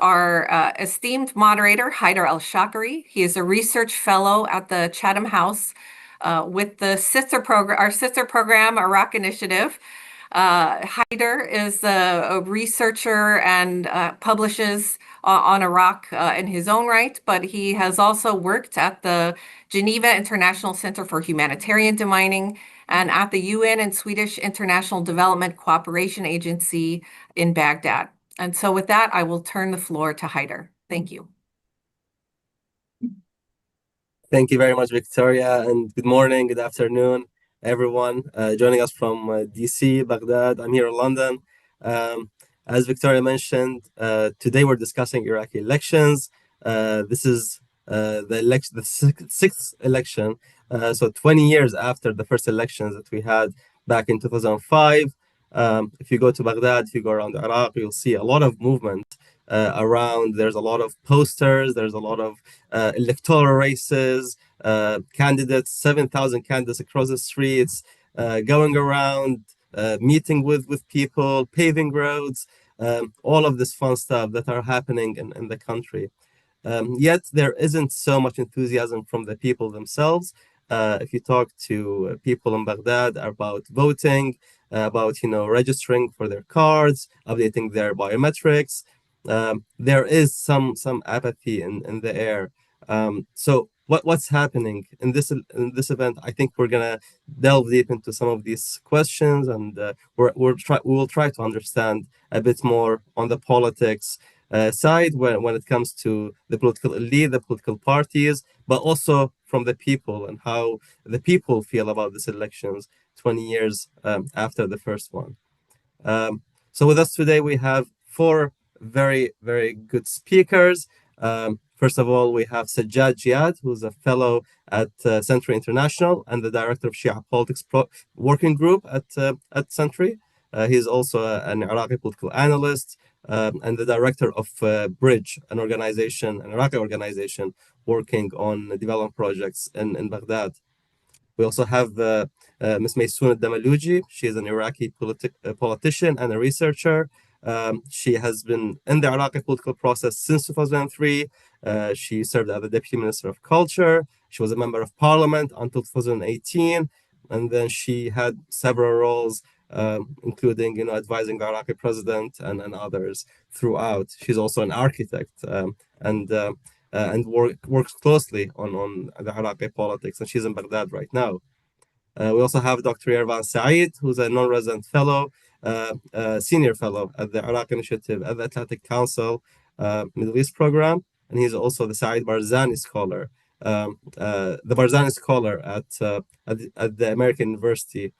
our esteemed moderator, Haider El-Shakari. He is a research fellow at the Chatham House with the our sister program, Iraq Initiative. Haider is a researcher and publishes on Iraq in his own right, but he has also worked at the Geneva International Center for Humanitarian Demining and at the UN and Swedish International Development Cooperation Agency in Baghdad. And so with that, I will turn the floor to Haider. Thank you. Thank you very much, Victoria, and good morning, good afternoon, everyone joining us from DC, Baghdad. I'm here in London. As Victoria mentioned, today we're discussing Iraqi elections. This is the sixth election, so 20 years after the first elections that we had back in 2005. If you go to Baghdad, if you go around Iraq, you'll see a lot of movement around. There's a lot of posters, there's a lot of electoral races, candidates, 7,000 candidates across the streets, going around, meeting with people, paving roads, all of this fun stuff that are happening in the country. Yet there isn't so much enthusiasm from the people themselves. If you talk to people in Baghdad about voting, about registering for their cards, updating their biometrics, there is some apathy in the air. So what's happening in this event? I think we're gonna delve deep into some of these questions, and we will try to understand a bit more on the politics side when it comes to the political elite, the political parties, but also from the people and how the people feel about these elections 20 years after the first one. So with us today, we have four very, very good speakers. First of all, we have Sajjad Jihad, who's a fellow at Century International and the director of Shia Politics Working Group at Century. He's also an Iraqi political analyst and the director of Bridge, an Iraqi organization working on development projects in Baghdad. We also have Ms. Maysoon Damaluji. She is an Iraqi politician and a researcher. She has been in the Iraqi political process since 2003. She served as the Deputy Minister of Culture. She was a member of parliament until 2018. And then she had several roles, including advising the Iraqi president and others throughout. She's also an architect and works closely on the Iraqi politics, and she's in Baghdad right now. We also have Dr. Yervan Saeed, who's a non-resident fellow, senior fellow at the Iraq Initiative at the Atlantic Council Middle East Program, and he's also the Saeed Barzani Scholar, the Barzani Scholar at the American University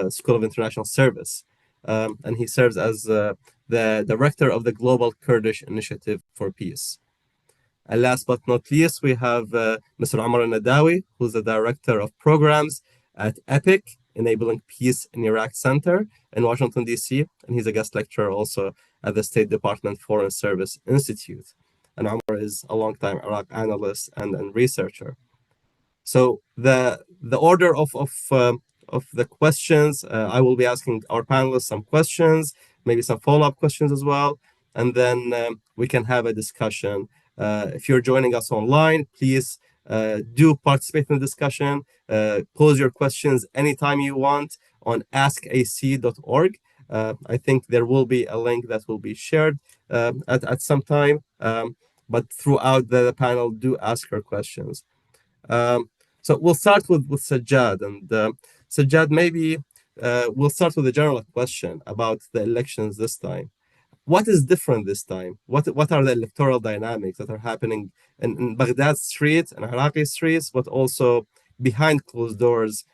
School of International Service, and he serves as the director of the Global Kurdish Initiative for Peace. And last but not least, we have Mr. Omar Nadawi, who's the director of programs at EPIC, Enabling Peace in Iraq Center in Washington, D.C., and he's a guest lecturer also at the State Department Foreign Service Institute. And Omar is a longtime Iraq analyst and researcher. So the order of the questions, I will be asking our panelists some questions, maybe some follow-up questions as well, and then we can have a discussion. If you're joining us online, please do participate in the discussion. Pose your questions anytime you want on askac.org. I think there will be a link that will be shared at some time, but throughout the panel, do ask your questions. So we'll start with Sajjad. And Sajjad, maybe we'll start with a general question about the elections this time. What is different this time? What are the electoral dynamics that are happening in Baghdad streets and Iraqi streets, but also behind closed doors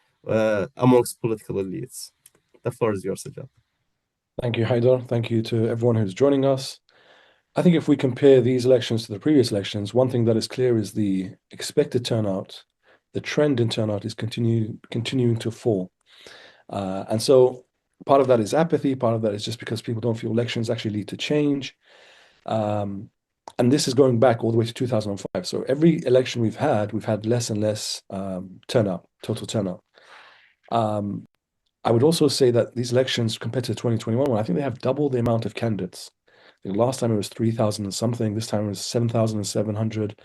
amongst political elites? The floor is yours, Sajjad. Thank you, Haider. Thank you to everyone who's joining us. I think if we compare these elections to the previous elections, one thing that is clear is the expected turnout, the trend in turnout is continuing to fall. And so part of that is apathy, part of that is just because people don't feel elections actually lead to change. And this is going back all the way to 2005. So every election we've had less and less turnout, total turnout. I would also say that these elections compared to 2021, I think they have double the amount of candidates. think last time it was 3,000 and something. This time it was 7,700.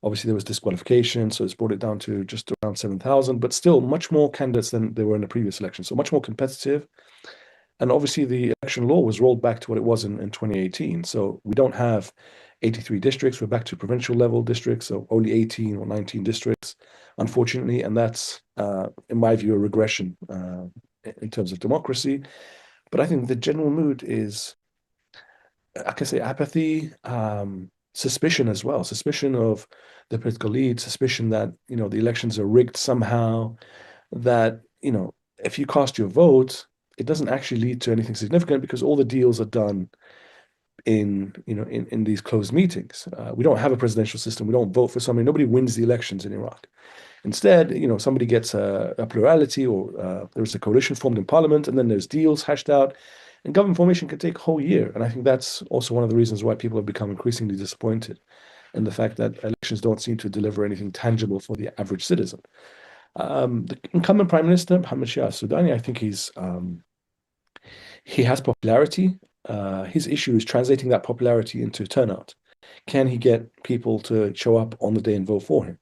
Obviously, there was disqualification, so it's brought it down to just around 7,000, but still much more candidates than there were in the previous election. So much more competitive. And obviously, the election law was rolled back to what it was in 2018. So we don't have 83 districts. We're back to provincial level districts, so only 18 or 19 districts, unfortunately. And that's, in my view, a regression in terms of democracy. But I think the general mood is, I can say, apathy, suspicion as well, suspicion of the political lead, suspicion that, the elections are rigged somehow, that, if you cast your vote, it doesn't actually lead to anything significant because all the deals are done in these closed meetings. We don't have a presidential system. We don't vote for somebody. Nobody wins the elections in Iraq. Instead, somebody gets a plurality or there's a coalition formed in parliament, and then there's deals hashed out, and government formation can take a whole year. And I think that's also one of the reasons why people have become increasingly disappointed in the fact that elections don't seem to deliver anything tangible for the average citizen. The incumbent Prime Minister, Mohammed Shia Sudani, I think he has popularity. His issue is translating that popularity into turnout. Can he get people to show up on the day and vote for him?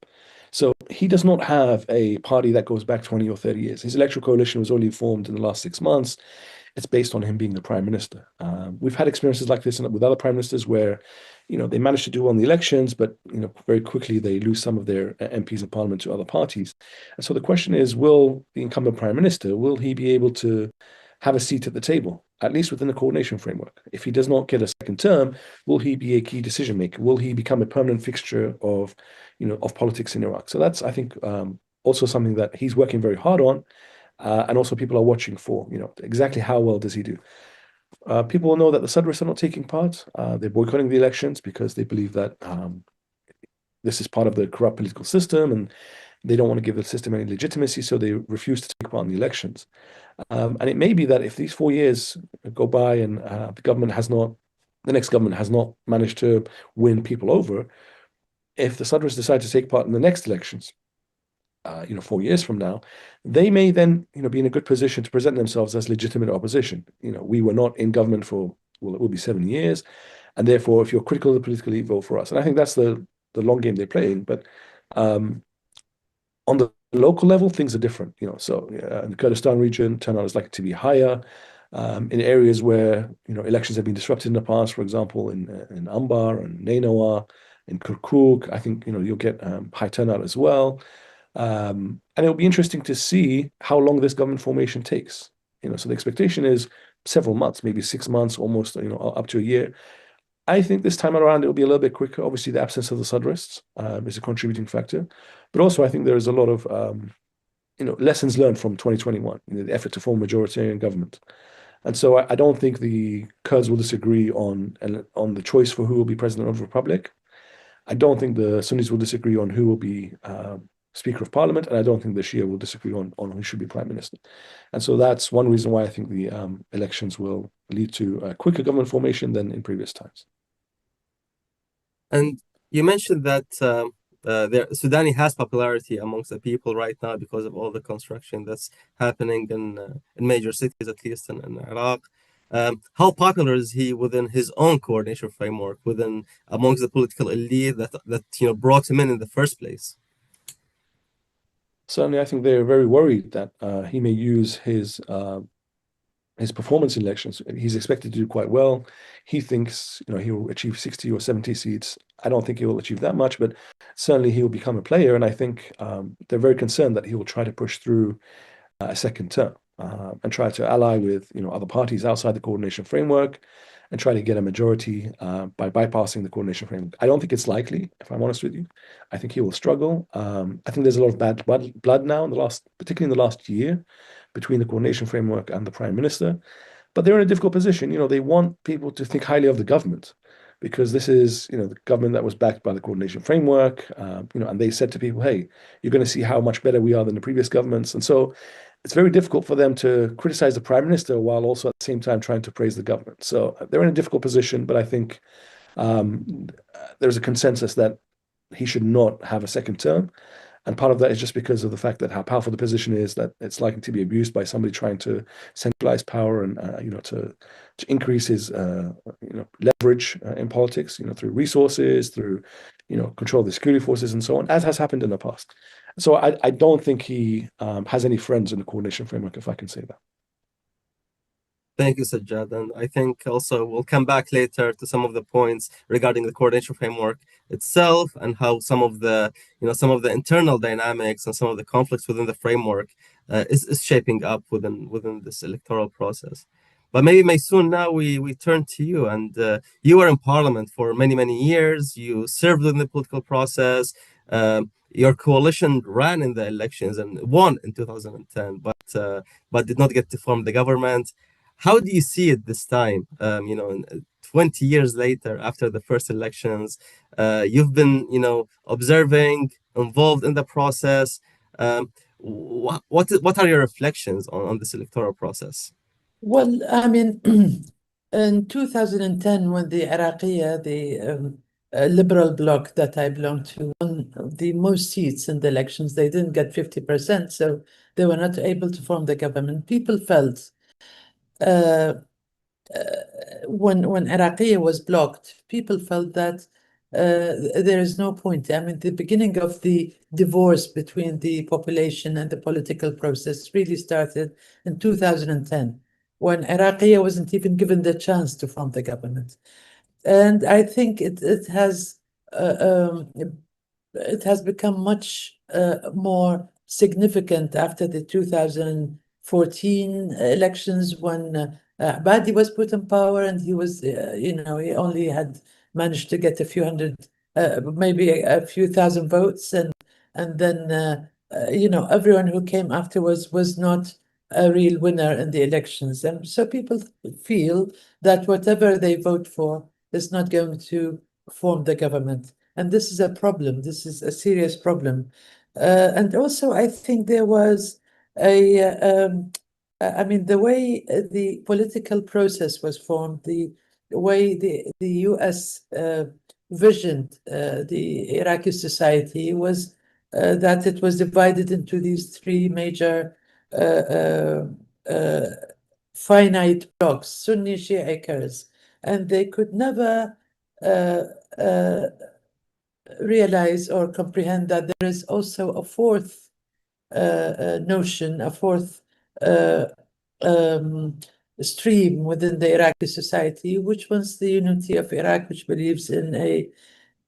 So he does not have a party that goes back 20 or 30 years. His electoral coalition was only formed in the last 6 months. It's based on him being the prime minister. We've had experiences like this with other prime ministers where, they manage to do well in the elections, but, very quickly they lose some of their MPs in parliament to other parties. And so the question is, will the incumbent prime minister, will he be able to have a seat at the table, at least within the coordination framework? If he does not get a second term, will he be a key decision maker? Will he become a permanent fixture of politics in Iraq? So that's, I think, also something that he's working very hard on. And also people are watching for, exactly how well does he do. People will know that the Sadrists are not taking part. They're boycotting the elections because they believe that this is part of the corrupt political system and they don't want to give the system any legitimacy, so they refuse to take part in the elections. And it may be that if these 4 years go by and the next government has not managed to win people over, if the Sadrists decide to take part in the next elections, 4 years from now, they may then, be in a good position to present themselves as legitimate opposition. We were not in government for, well, it will be 7 years. And therefore, if you're critical of the political elite, vote for us. And I think that's the long game they're playing. But on the local level, things are different. So in the Kurdistan region, turnout is likely to be higher. In areas where, elections have been disrupted in the past, for example, in Anbar and Nainawa, in Kirkuk, I think, you'll get high turnout as well. And it'll be interesting to see how long this government formation takes. So the expectation is several months, maybe 6 months, almost, up to a year. I think this time around it'll be a little bit quicker. Obviously, the absence of the Sadrists is a contributing factor, but also I think there is a lot of lessons learned from 2021. The effort to form a majoritarian government, and so I don't think the Kurds will disagree on the choice for who will be president of the republic. I don't think the Sunnis will disagree on who will be Speaker of Parliament, and I don't think the Shia will disagree on who should be Prime Minister. And so that's one reason why I think the elections will lead to a quicker government formation than in previous times. And you mentioned that Sudani has popularity amongst the people right now because of all the construction that's happening in major cities, at least in Iraq. How popular is he within his own coordination framework, amongst the political elite that brought him in the first place? Certainly, I think they're very worried that he may use his performance in elections. He's expected to do quite well. He thinks he will achieve 60 or 70 seats. I don't think he will achieve that much, but certainly he will become a player. And I think they're very concerned that he will try to push through a second term and try to ally with other parties outside the coordination framework and try to get a majority by bypassing the coordination framework. I don't think it's likely, if I'm honest with you. I think he will struggle. I think there's a lot of bad blood now, particularly in the last year, between the coordination framework and the prime minister. But they're in a difficult position. They want people to think highly of the government because this is, the government that was backed by the coordination framework, and they said to people, hey, you're going to see how much better we are than the previous governments. And so it's very difficult for them to criticize the prime minister while also at the same time trying to praise the government. So they're in a difficult position, but I think there's a consensus that he should not have a second term. And part of that is just because of the fact that how powerful the position is, that it's likely to be abused by somebody trying to centralize power and to increase his leverage in politics, through resources, through control of the security forces and so on, as has happened in the past. So I don't think he has any friends in the coordination framework, if I can say that. Thank you, Sajjad. And I think also we'll come back later to some of the points regarding the coordination framework itself and how some of the internal dynamics and some of the conflicts within the framework is shaping up within this electoral process. But maybe Maysoon, now we turn to you, and you were in parliament for many years. You served in the political process. Your coalition ran in the elections and won in 2010, but did not get to form the government. How do you see it this time? 20 years later, after the first elections, you've been, observing, involved in the process. What are your reflections on this electoral process? Well, I mean, in 2010, when the Iraqi, the liberal bloc that I belong to, won the most seats in the elections, they didn't get 50%, so they were not able to form the government. People felt when Iraqi was blocked, people felt that there is no point. I mean, the beginning of the divorce between the population and the political process really started in 2010, when Iraqi wasn't even given the chance to form the government. And I think it has become much more significant after the 2014 elections, when Badi was put in power, and he was, he only had managed to get a few hundred, maybe a few thousand votes, and then everyone who came afterwards was not a real winner in the elections, and so people feel that whatever they vote for is not going to form the government, and this is a problem. This is a serious problem, and also I think there was I mean, the way the political process was formed, the way the U.S. visioned the Iraqi society was that it was divided into these three major finite blocks: Sunni, Shia, Kurds, and they could never realize or comprehend that there is also a fourth notion, a fourth stream within the Iraqi society, which wants the unity of Iraq, which believes in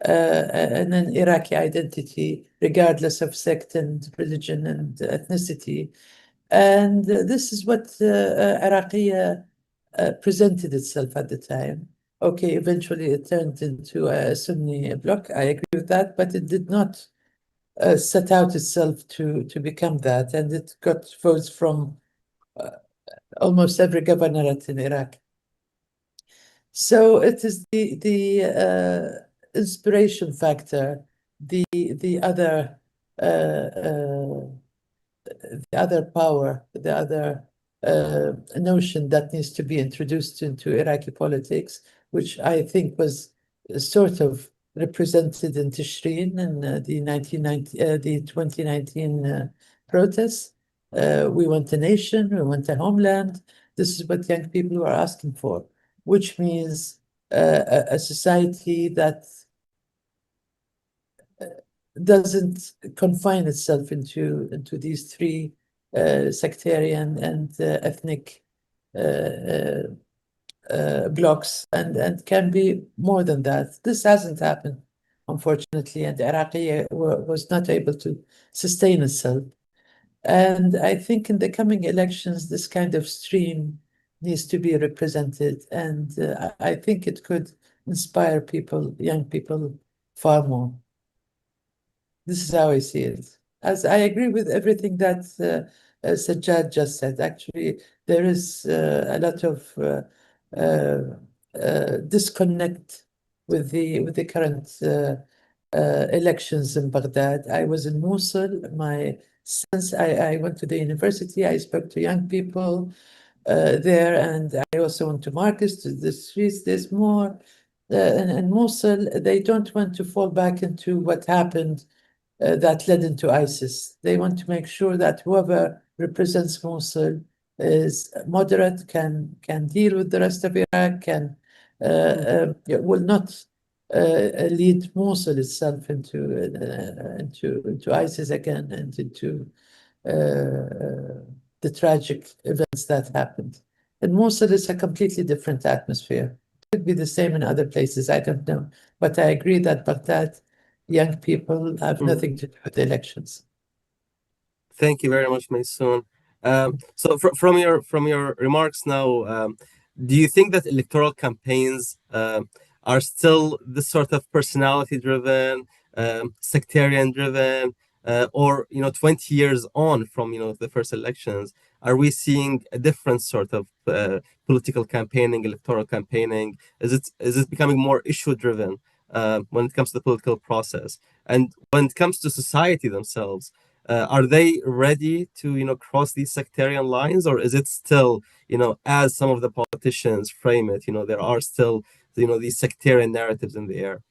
an Iraqi identity, regardless of sect and religion and ethnicity. And this is what Iraqi presented itself at the time. Okay, eventually it turned into a Sunni bloc. I agree with that, but it did not set out itself to become that, and it got votes from almost every governorate in Iraq. So it is the inspiration factor, the other power, the other notion that needs to be introduced into Iraqi politics, which I think was sort of represented in Tishreen in the 2019 protests. We want a nation, we want a homeland. This is what young people were asking for, which means a society that doesn't confine itself into these three sectarian and ethnic blocks, and can be more than that. This hasn't happened, unfortunately, and Iraqi was not able to sustain itself. And I think in the coming elections, this kind of stream needs to be represented, and I think it could inspire people, young people, far more. This is how I see it. As I agree with everything that Sajjad just said. Actually, there is a lot of disconnect with the current elections in Baghdad. I was in Mosul. Since I went to the university, I spoke to young people there, and I also went to markets, to the streets. There's more in Mosul. They don't want to fall back into what happened that led into ISIS. They want to make sure that whoever represents Mosul is moderate, can deal with the rest of Iraq, will not lead Mosul itself into ISIS again and into the tragic events that happened. And Mosul is a completely different atmosphere. It could be the same in other places, I don't know. But I agree that Baghdad, young people have nothing to do with the elections. Thank you very much, Maysoon. So from your remarks now, do you think that electoral campaigns are still this sort of personality-driven, sectarian-driven, or 20 years on from the first elections, are we seeing a different sort of political campaigning, electoral campaigning? Is it becoming more issue-driven when it comes to the political process? And when it comes to society themselves, are they ready to cross these sectarian lines, or is it still as some of the politicians frame it, there are still these sectarian narratives in the air?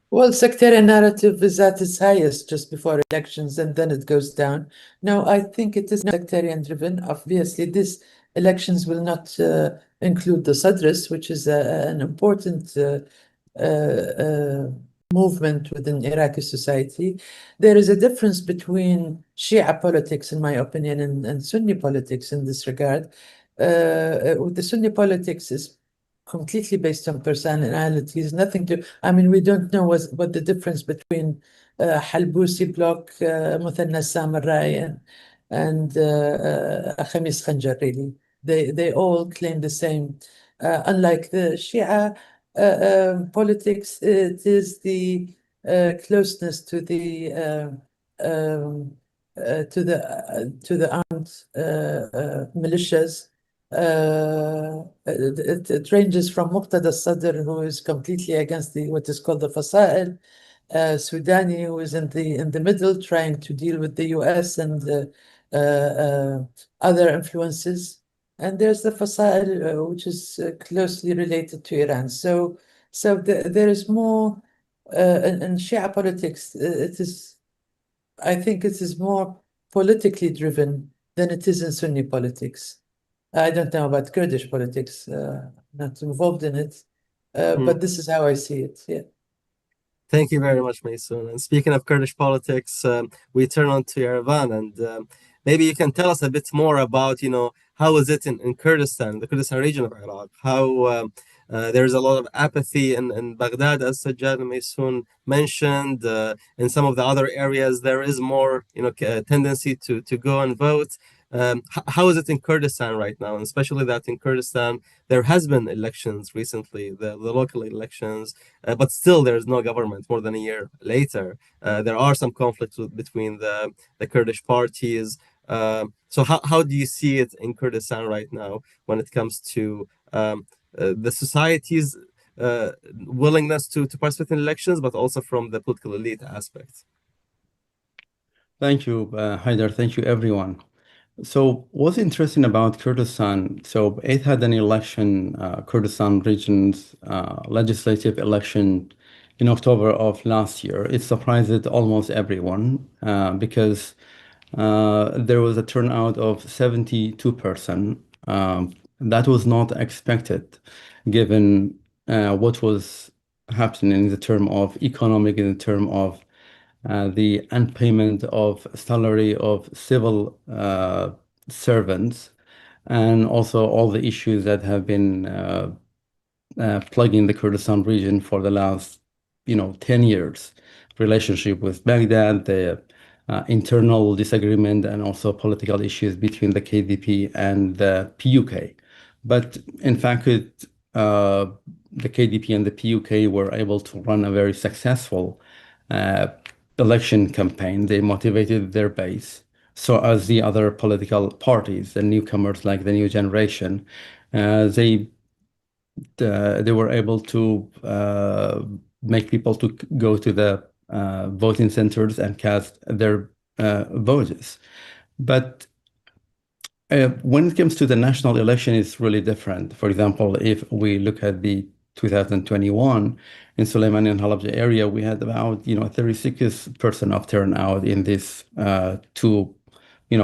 Well, sectarian narrative is at its highest just before elections, and then it goes down. No, I think it is sectarian driven. Obviously, these elections will not include the Sadris, which is an important movement within Iraqi society. There is a difference between Shia politics, in my opinion, and Sunni politics in this regard. The Sunni politics is completely based on personalities, nothing to, I mean, we don't know what the difference between Halbusi bloc, Muthanna Samurai, and Khamis Khanjar, really. They all claim the same. Unlike the Shia politics, it is the closeness to the armed militias. It ranges from Muqtada Sadr, who is completely against what is called the Fasa'il, Sudani, who is in the middle, trying to deal with the US and other influences. And there's the Fasa'il, which is closely related to Iran. So there is more in Shia politics. I think it is more politically driven than it is in Sunni politics. I don't know about Kurdish politics, not involved in it, but this is how I see it. Yeah. Thank you very much, Maysoon. And speaking of Kurdish politics, we turn on to Yerevan, and maybe you can tell us a bit more about, how is it in Kurdistan, the Kurdistan region of Iraq, how there's a lot of apathy in Baghdad, as Sajjad and Maysoon mentioned. In some of the other areas, there is more, tendency to go and vote. How is it in Kurdistan right now? And especially that in Kurdistan, there has been elections recently, the local elections, but still there is no government more than a year later. There are some conflicts between the Kurdish parties. So how do you see it in Kurdistan right now when it comes to the society's willingness to participate in elections, but also from the political elite aspect? Thank you, Haider. Thank you, everyone. So what's interesting about Kurdistan, so it had an election, Kurdistan region's legislative election in October of last year. It surprised almost everyone because there was a turnout of 72%. That was not expected given what was happening in the term of economic, in the term of the unpayment of salary of civil servants, and also all the issues that have been plaguing the Kurdistan region for the last 10 years. Relationship with Baghdad, the internal disagreement, and also political issues between the KDP and the PUK. But in fact, the KDP and the PUK were able to run a very successful election campaign. They motivated their base. So as the other political parties, the newcomers like the new generation, they were able to make people to go to the voting centers and cast their votes. But when it comes to the national election, it's really different. For example, if we look at the 2021 in Soleimani and Halabja area, we had about 36% of turnout in these two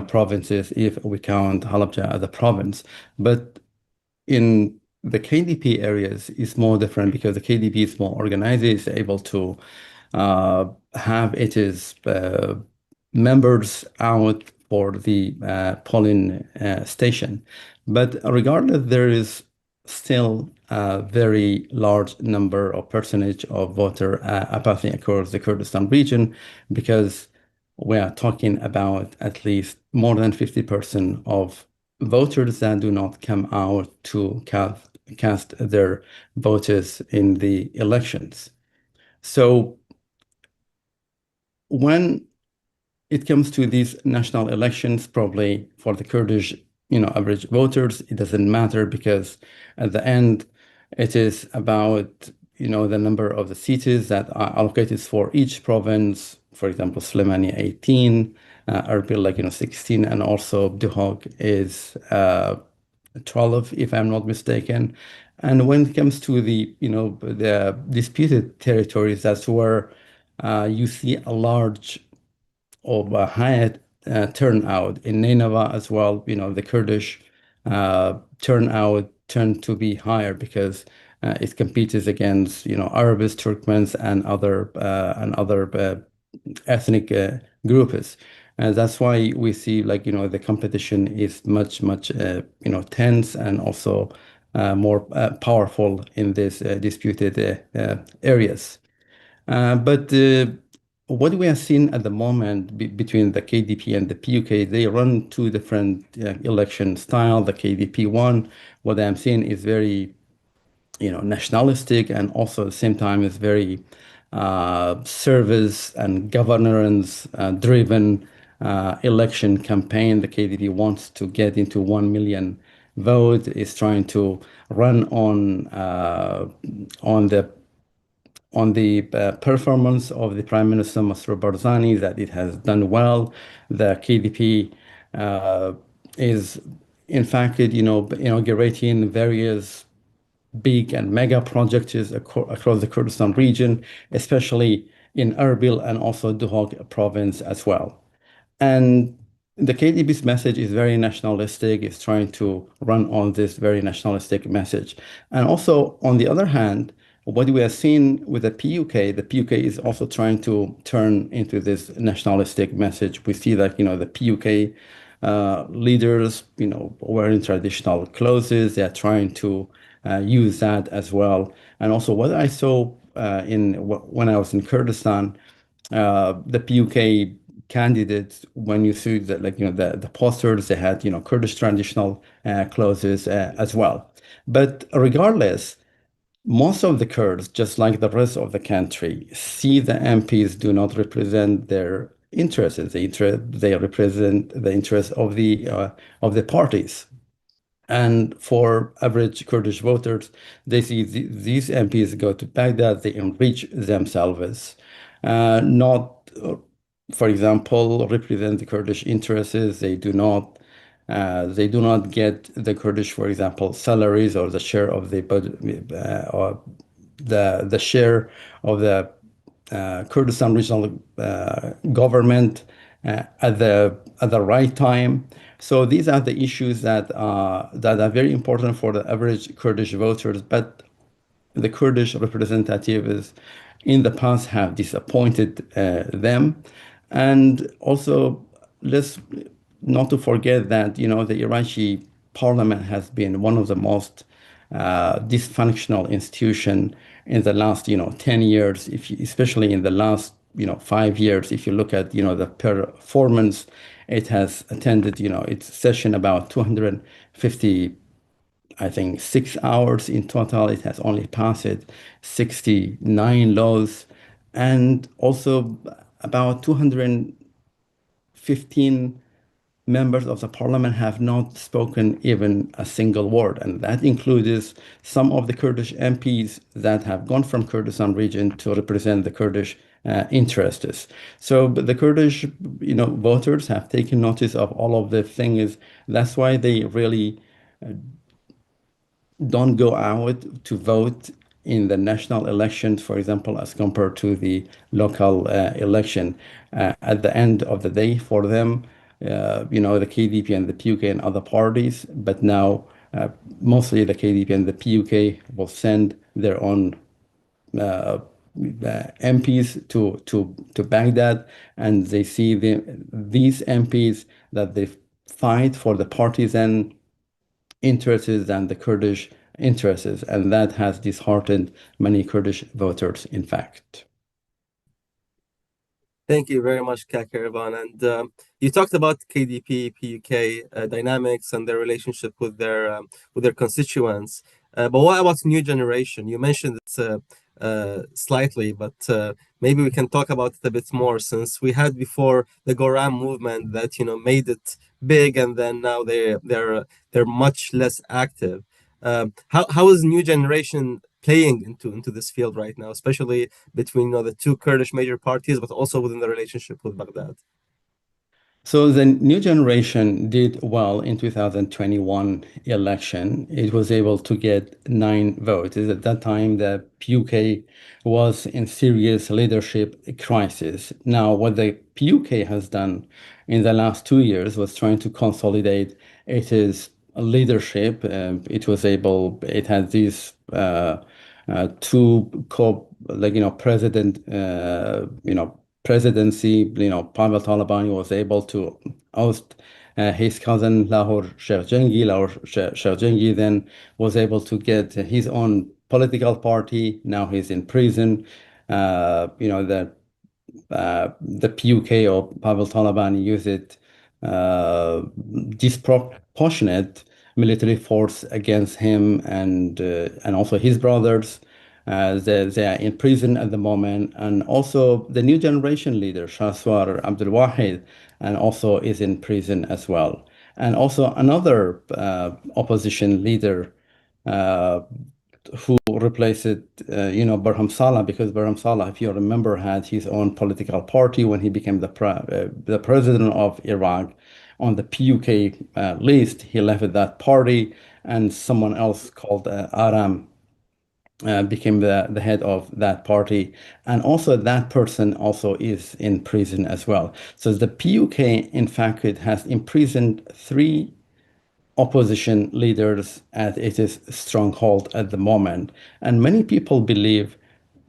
provinces, if we count Halabja as a province. But in the KDP areas, it's more different because the KDP is more organized, it's able to have its members out for the polling station. But regardless, there is still a very large number or percentage of voter apathy across the Kurdistan region, because we are talking about at least more than 50% of voters that do not come out to cast their votes in the elections. So when it comes to these national elections, probably for the Kurdish, average voters, it doesn't matter, because at the end, it is about, the number of the seats that are allocated for each province. For example, Soleimani 18, Erbil 16, and also Duhok is 12, if I'm not mistaken. And when it comes to the disputed territories, that's where you see a large of a high turnout. In Nineveh as well, the Kurdish turnout tend to be higher because it competes against Arabs, Turkmens, and other ethnic groups. And that's why we see the competition is much tense and also more powerful in these disputed areas. But what we are seeing at the moment between the KDP and the PUK, they run two different election style. The KDP one, what I'm seeing is very, nationalistic, and also at the same time is very service and governance driven election campaign. The KDP wants to get into 1 million vote, is trying to run on the performance of the Prime Minister Masroor Barzani, that it has done well. The KDP is, in fact, inaugurating various big and mega projects across the Kurdistan region, especially in Erbil and also Duhok province as well. And the KDP's message is very nationalistic. It's trying to run on this very nationalistic message. And also, on the other hand, what we are seeing with the PUK is also trying to turn into this nationalistic message. We see that, the PUK leaders, wearing traditional clothes. They are trying to use that as well. And also, what I saw when I was in Kurdistan, the PUK candidates, when you see that, the posters, they had, Kurdish traditional clothes as well. But regardless, most of the Kurds, just like the rest of the country, see the MPs do not represent their interests. They represent the interests of the parties. And for average Kurdish voters, they see these MPs go to Baghdad, they enrich themselves, not, for example, represent the Kurdish interests. They do not get the Kurdish, for example, salaries or the share of the budget, or the share of the Kurdistan regional government at the right time. So these are the issues that are very important for the average Kurdish voters. But the Kurdish representatives in the past have disappointed them. And also, let's not to forget that, the Iraqi parliament has been one of the most dysfunctional institution in the last, 10 years, especially in the last, 5 years. If you look at, the performance, it has attended, its session about 250, I think, 6 hours in total. It has only passed 69 laws, and also about 215 members of the parliament have not spoken even a single word. And that includes some of the Kurdish MPs that have gone from Kurdistan region to represent the Kurdish interests. So the Kurdish, voters have taken notice of all of the things. That's why they really don't go out to vote in the national elections, for example, as compared to the local election. At the end of the day, for them, the KDP and the PUK and other parties, but now mostly the KDP and the PUK will send their own MPs to Baghdad, and they see these MPs that they fight for the partisan interests and the Kurdish interests, and that has disheartened many Kurdish voters, in fact. Thank you very much, Kakarevan. And you talked about KDP, PUK dynamics and their relationship with their constituents. But what about new generation? You mentioned it slightly, but maybe we can talk about it a bit more, since we had before the Goran movement that made it big, and then now they're much less active. How is new generation playing into this field right now, especially between the two Kurdish major parties, but also within the relationship with Baghdad? So the new generation did well in 2021 election. It was able to get 9 votes. At that time, the PUK was in serious leadership crisis. Now, what the PUK has done in the last 2 years was trying to consolidate its leadership. It had these two presidency. Pavel Talabani was able to oust his cousin Lahor Sherjangi. Lahor Sherjangi then was able to get his own political party. Now he's in prison. The PUK or Pavel Talabani used it disproportionate military force against him and also his brothers. They are in prison at the moment, and also the new generation leader Shahswar Abdul Wahid, and also is in prison as well. And also another opposition leader who replaced Barham Saleh, because Barham Saleh, if you remember, had his own political party when he became the president of Iraq. On the PUK list, he left that party, and someone else called Aram became the head of that party, and also that person also is in prison as well. So the PUK, in fact, it has imprisoned 3 opposition leaders at its stronghold at the moment, and many people believe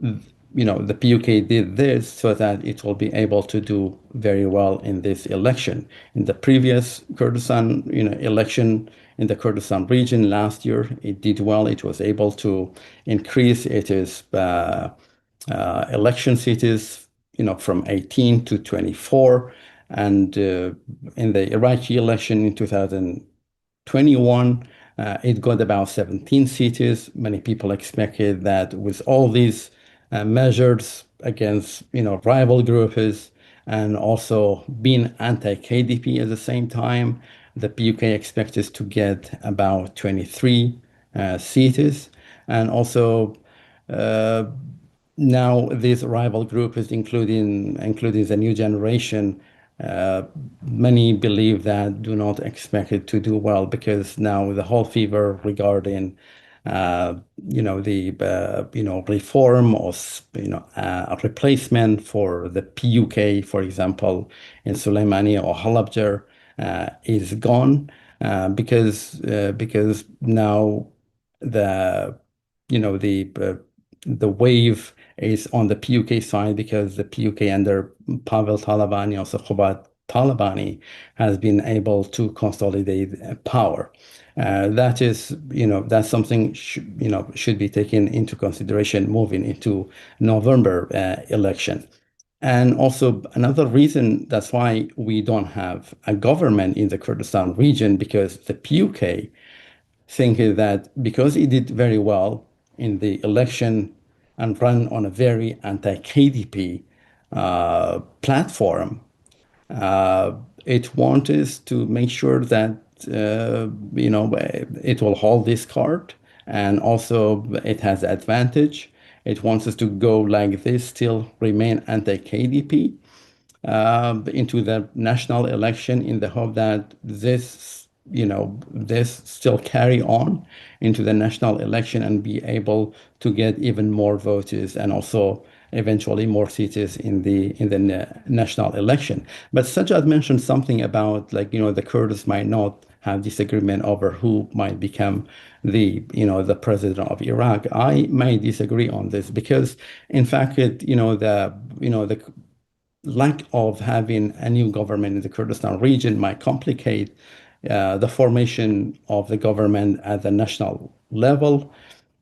the PUK did this so that it will be able to do very well in this election. In the previous Kurdistan election in the Kurdistan region last year, it did well. It was able to increase its election seats from 18 to 24, and in the Iraqi election in 2021, it got about 17 seats. Many people expected that with all these measures against rival groups and also being anti-KDP at the same time, the PUK expects to get about 23 seats. And also now these rival groups, including the new generation, many believe that do not expect it to do well, because now the whole fever regarding the reform or a replacement for the PUK, for example, in Suleimania or Halabja, is gone, because now the wave is on the PUK side, because the PUK under Pavel Talabani, also Khobat Talabani, has been able to consolidate power. That's something should be taken into consideration moving into November election. And also another reason that's why we don't have a government in the Kurdistan region, because the PUK think that because it did very well in the election and run on a very anti-KDP platform, it wants to make sure that it will hold this card, and also it has advantage. It wants us to go like this, still remain anti-KDP into the national election, in the hope that this this still carry on into the national election and be able to get even more voters and also eventually more seats in the national election. But Sajjad mentioned something about the Kurds might not have disagreement over who might become the president of Iraq. I may disagree on this because in fact the lack of having a new government in the Kurdistan region might complicate the formation of the government at the national level.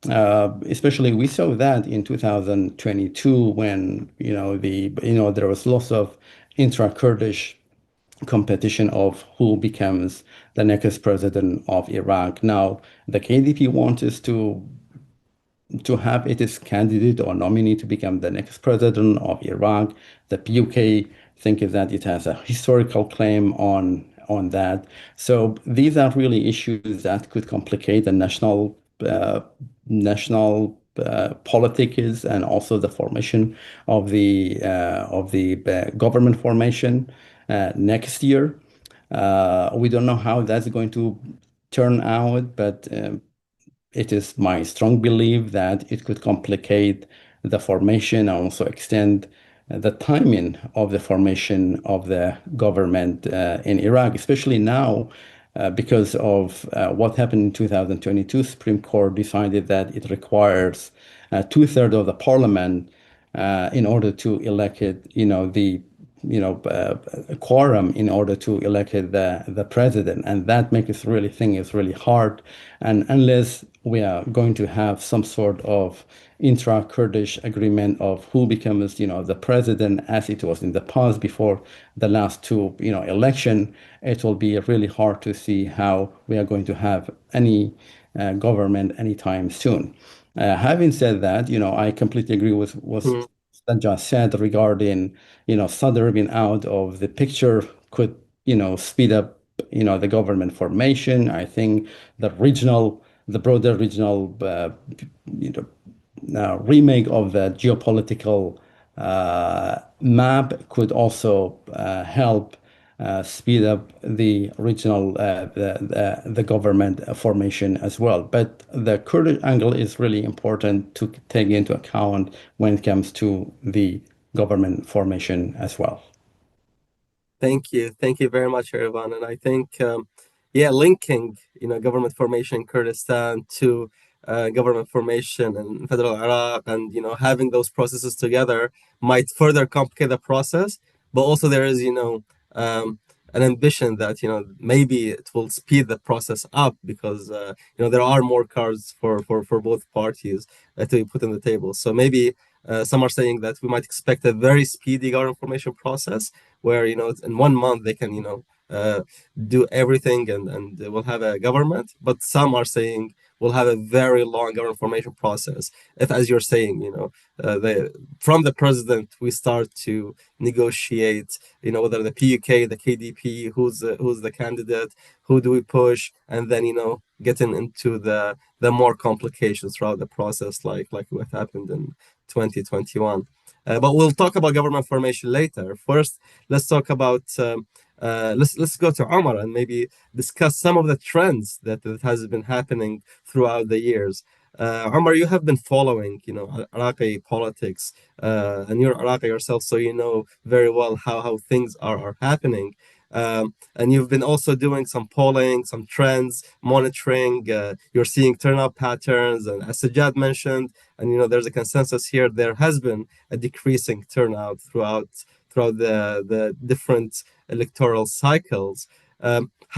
Especially, we saw that in 2022 when there was lots of intra-Kurdish competition of who becomes the next president of Iraq. Now, the KDP wants us to have its candidate or nominee to become the next president of Iraq. The PUK think that it has a historical claim on that. So these are really issues that could complicate the national politics and also the formation of the government formation next year. We don't know how that's going to turn out, but it is my strong belief that it could complicate the formation and also extend the timing of the formation of the government in Iraq, especially now because of what happened in 2022. Supreme Court decided that it requires two-thirds of the parliament in order to elect it, a quorum in order to elect the president, and that makes really thing is really hard. And unless we are going to have some sort of intra-Kurdish agreement of who becomes, the president, as it was in the past before the last two, election, it will be really hard to see how we are going to have any government anytime soon. Having said that, I completely agree with what Sajjad said regarding, Sadr being out of the picture could, speed up, the government formation. I think the broader regional, remake of the geopolitical map could also help speed up the regional the government formation as well. But the Kurdish angle is really important to take into account when it comes to the government formation as well. Thank you very much, Ervan. And I think, linking government formation in Kurdistan to government formation in federal Iraq, and having those processes together might further complicate the process. But also there is an ambition that maybe it will speed the process up because there are more cards for both parties to be put on the table. So maybe some are saying that we might expect a very speedy government formation process where in 1 month they can do everything and we'll have a government. But some are saying we'll have a very long government formation process. If, as you're saying, from the president we start to negotiate, whether the PUK, the KDP, who's the candidate, who do we push, and then getting into the more complications throughout the process, like what happened in 2021. But we'll talk about government formation later. First, let's talk about let's go to Omar and maybe discuss some of the trends that has been happening throughout the years. Omar, you have been following, Iraqi politics, and you're Iraqi yourself, so you know very well how things are happening. And you've been also doing some polling, some trends, monitoring. You're seeing turnout patterns, and as Sajjad mentioned, and there's a consensus here. There has been a decreasing turnout throughout the different electoral cycles.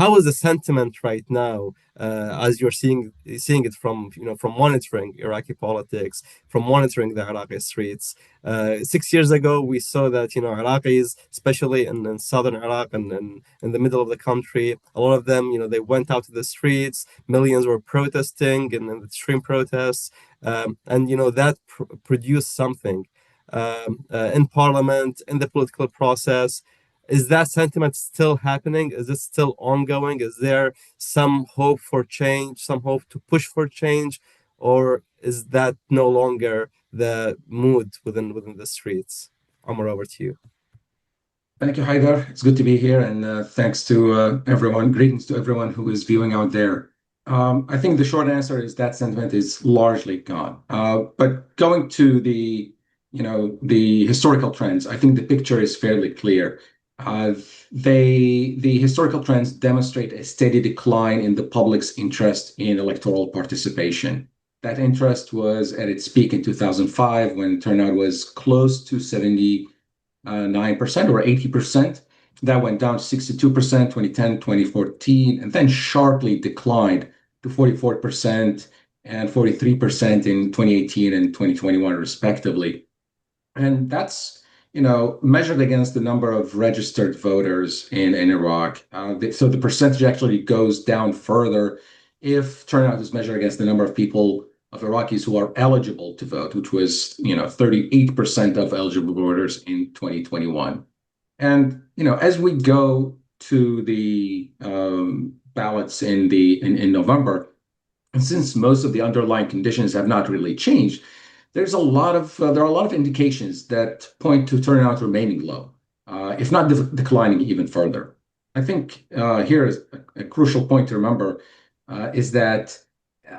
How is the sentiment right now, as you're seeing it from monitoring Iraqi politics, from monitoring the Iraqi streets? 6 years ago, we saw that Iraqis, especially in southern Iraq and in the middle of the country, a lot of them they went out to the streets. Millions were protesting in the extreme protests, and that produced something in parliament, in the political process. Is that sentiment still happening? Is it still ongoing? Is there some hope for change, some hope to push for change, or is that no longer the mood within the streets? Omar, over to you. Thank you, Haidar. It's good to be here, and thanks to everyone. Greetings to everyone who is viewing out there. I think the short answer is that sentiment is largely gone. But going to the historical trends, I think the picture is fairly clear. The historical trends demonstrate a steady decline in the public's interest in electoral participation. That interest was at its peak in 2005 when turnout was close to 79% or 80%. That went down to 62%, 2010, 2014, and then sharply declined to 44% and 43% in 2018 and 2021, respectively. And that's measured against the number of registered voters in Iraq. So the percentage actually goes down further if turnout is measured against the number of people of Iraqis who are eligible to vote, which was 38% of eligible voters in 2021. And as we go to the ballots in November, and since most of the underlying conditions have not really changed, there are a lot of indications that point to turnout remaining low, if not declining even further. I think here is a crucial point to remember is that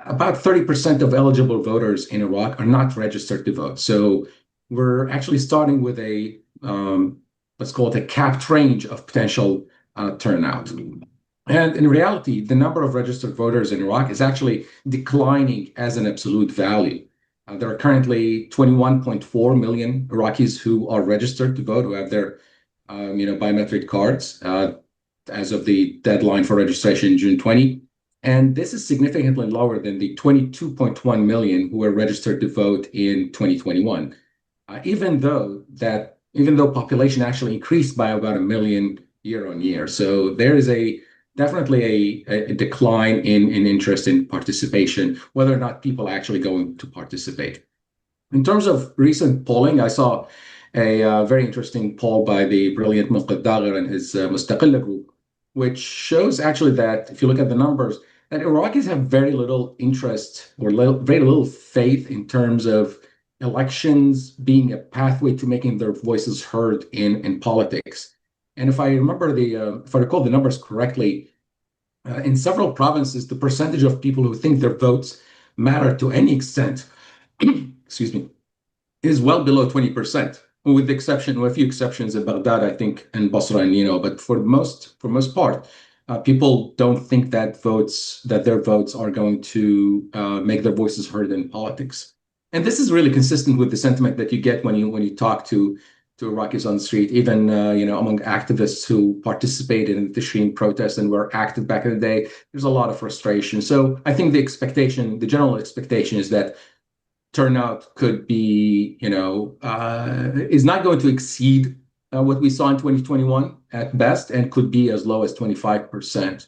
about 30% of eligible voters in Iraq are not registered to vote. So we're actually starting with a let's call it a capped range of potential turnout. And in reality, the number of registered voters in Iraq is actually declining as an absolute value. There are currently 21.4 million Iraqis who are registered to vote, who have their biometric cards as of the deadline for registration in June 20. And this is significantly lower than the 22.1 million who were registered to vote in 2021, even though population actually increased by about 1 million year on year. So there is definitely a decline in interest in participation, whether or not people are actually going to participate. In terms of recent polling, I saw a very interesting poll by the brilliant Muqad Dagher and his Mustaqilla group, which shows actually that if you look at the numbers, that Iraqis have very little interest or very little faith in terms of elections being a pathway to making their voices heard in politics. And if I recall the numbers correctly, in several provinces, the percentage of people who think their votes matter to any extent, excuse me, is well below 20%, with a few exceptions in Baghdad, I think, and Basra and but for most part, people don't think that their votes are going to make their voices heard in politics. And this is really consistent with the sentiment that you get when you talk to Iraqis on the street, even among activists who participated in the Tishreen protests and were active back in the day. There's a lot of frustration. So I think the general expectation is that turnout could be, is not going to exceed what we saw in 2021 at best, and could be as low as 25%.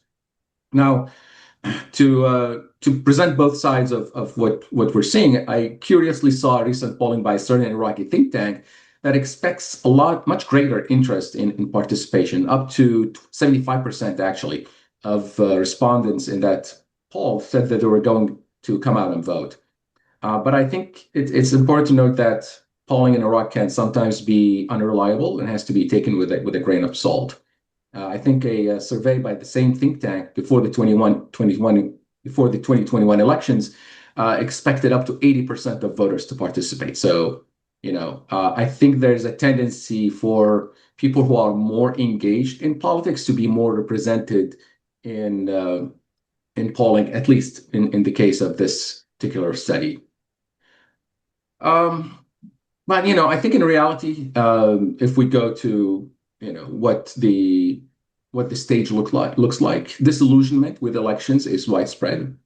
Now, to present both sides of what we're seeing, I curiously saw a recent polling by a certain Iraqi think tank that expects much greater interest in participation, up to 75% actually of respondents in that poll said that they were going to come out and vote. But I think it's important to note that polling in Iraq can sometimes be unreliable and has to be taken with a grain of salt. I think a survey by the same think tank before the 2021 elections expected up to 80% of voters to participate. So, I think there's a tendency for people who are more engaged in politics to be more represented in polling, at least in the case of this particular study. But I think in reality, if we go to what the stage looks like, disillusionment with elections is widespread,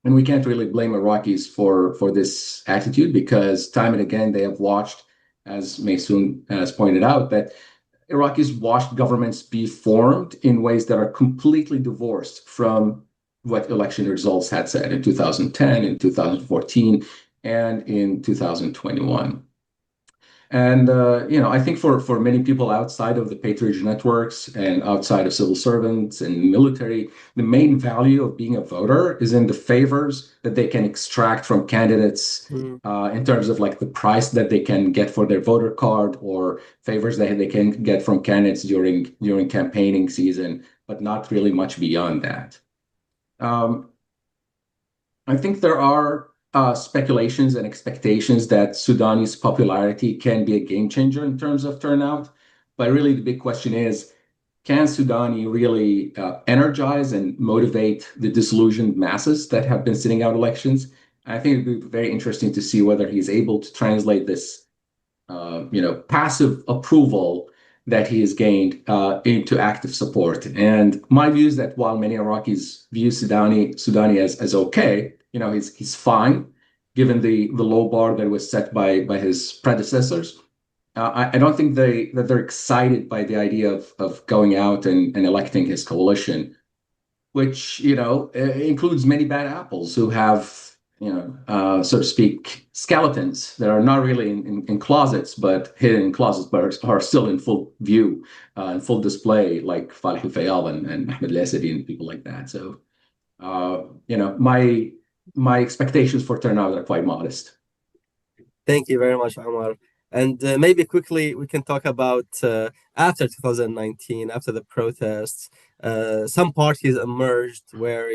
and we can't really blame Iraqis for this attitude, because time and again they have watched, as Maysoon has pointed out, that Iraqis watched governments be formed in ways that are completely divorced from what election results had said in 2010, in 2014, and in 2021. And I think for many people outside of the patronage networks and outside of civil servants and military, the main value of being a voter is in the favors that they can extract from candidates in terms of like the price that they can get for their voter card or favors that they can get from candidates during campaigning season, but not really much beyond that. I think there are speculations and expectations that Sudani's popularity can be a game changer in terms of turnout. But really, the big question is, can Sudani really energize and motivate the disillusioned masses that have been sitting out elections? I think it'd be very interesting to see whether he's able to translate this, passive approval that he has gained into active support. And my view is that while many Iraqis view Sudani as okay, he's fine given the low bar that was set by his predecessors. I don't think that they're excited by the idea of going out and electing his coalition, which includes many bad apples who have so to speak, skeletons that are not really in closets, but hidden in closets, but are still in full view, in full display, like Falih al-Fayyad and Ahmed al-Asadi and people like that. So, my expectations for turnout are quite modest. Thank you very much, Omar. And maybe quickly we can talk about after 2019, after the protests, some parties emerged where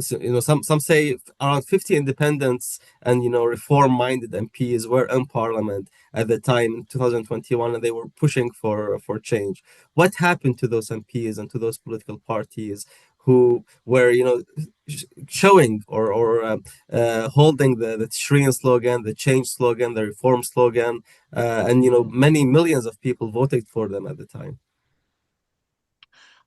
some say around 50 independents and reform-minded MPs were in parliament at the time in 2021, and they were pushing for change. What happened to those MPs and to those political parties who were showing or holding the Tishrin slogan, the change slogan, the reform slogan, and many millions of people voted for them at the time?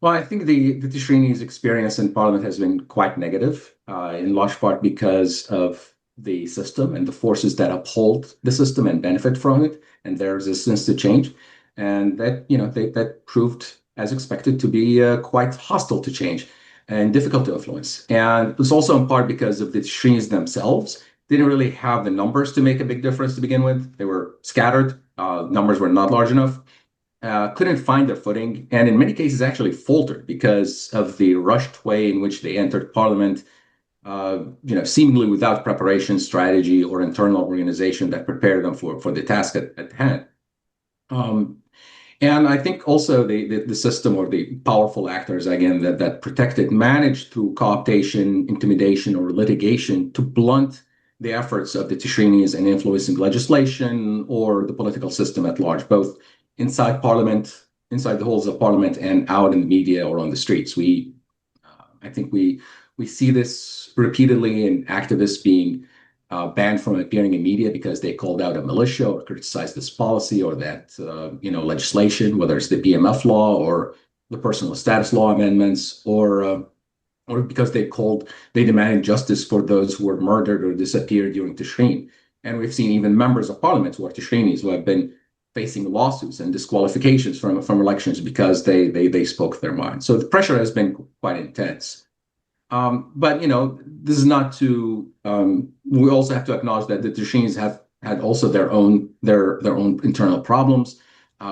Well, I think the Tishrini's experience in parliament has been quite negative, in large part because of the system and the forces that uphold the system and benefit from it and their resistance to change. And that, that proved, as expected, to be quite hostile to change and difficult to influence. And it was also in part because of the Tishrinis themselves didn't really have the numbers to make a big difference to begin with. They were scattered. Numbers were not large enough. Couldn't find their footing, and in many cases actually faltered because of the rushed way in which they entered parliament, seemingly without preparation, strategy, or internal organization that prepared them for the task at hand. And I think also the system or the powerful actors, again, that protected managed through cooptation, intimidation, or litigation to blunt the efforts of the Tishrinis in influencing legislation or the political system at large, both inside parliament, inside the halls of parliament, and out in the media or on the streets. I think we see this repeatedly in activists being banned from appearing in media because they called out a militia or criticized this policy or that legislation, whether it's the BMF law or the personal status law amendments, or because they demanded justice for those who were murdered or disappeared during Tishrin. And we've seen even members of parliament who are Tishrinis who have been facing lawsuits and disqualifications from elections because they spoke their mind. So the pressure has been quite intense. But this is not to. We also have to acknowledge that the Tishrinis have had also their own internal problems.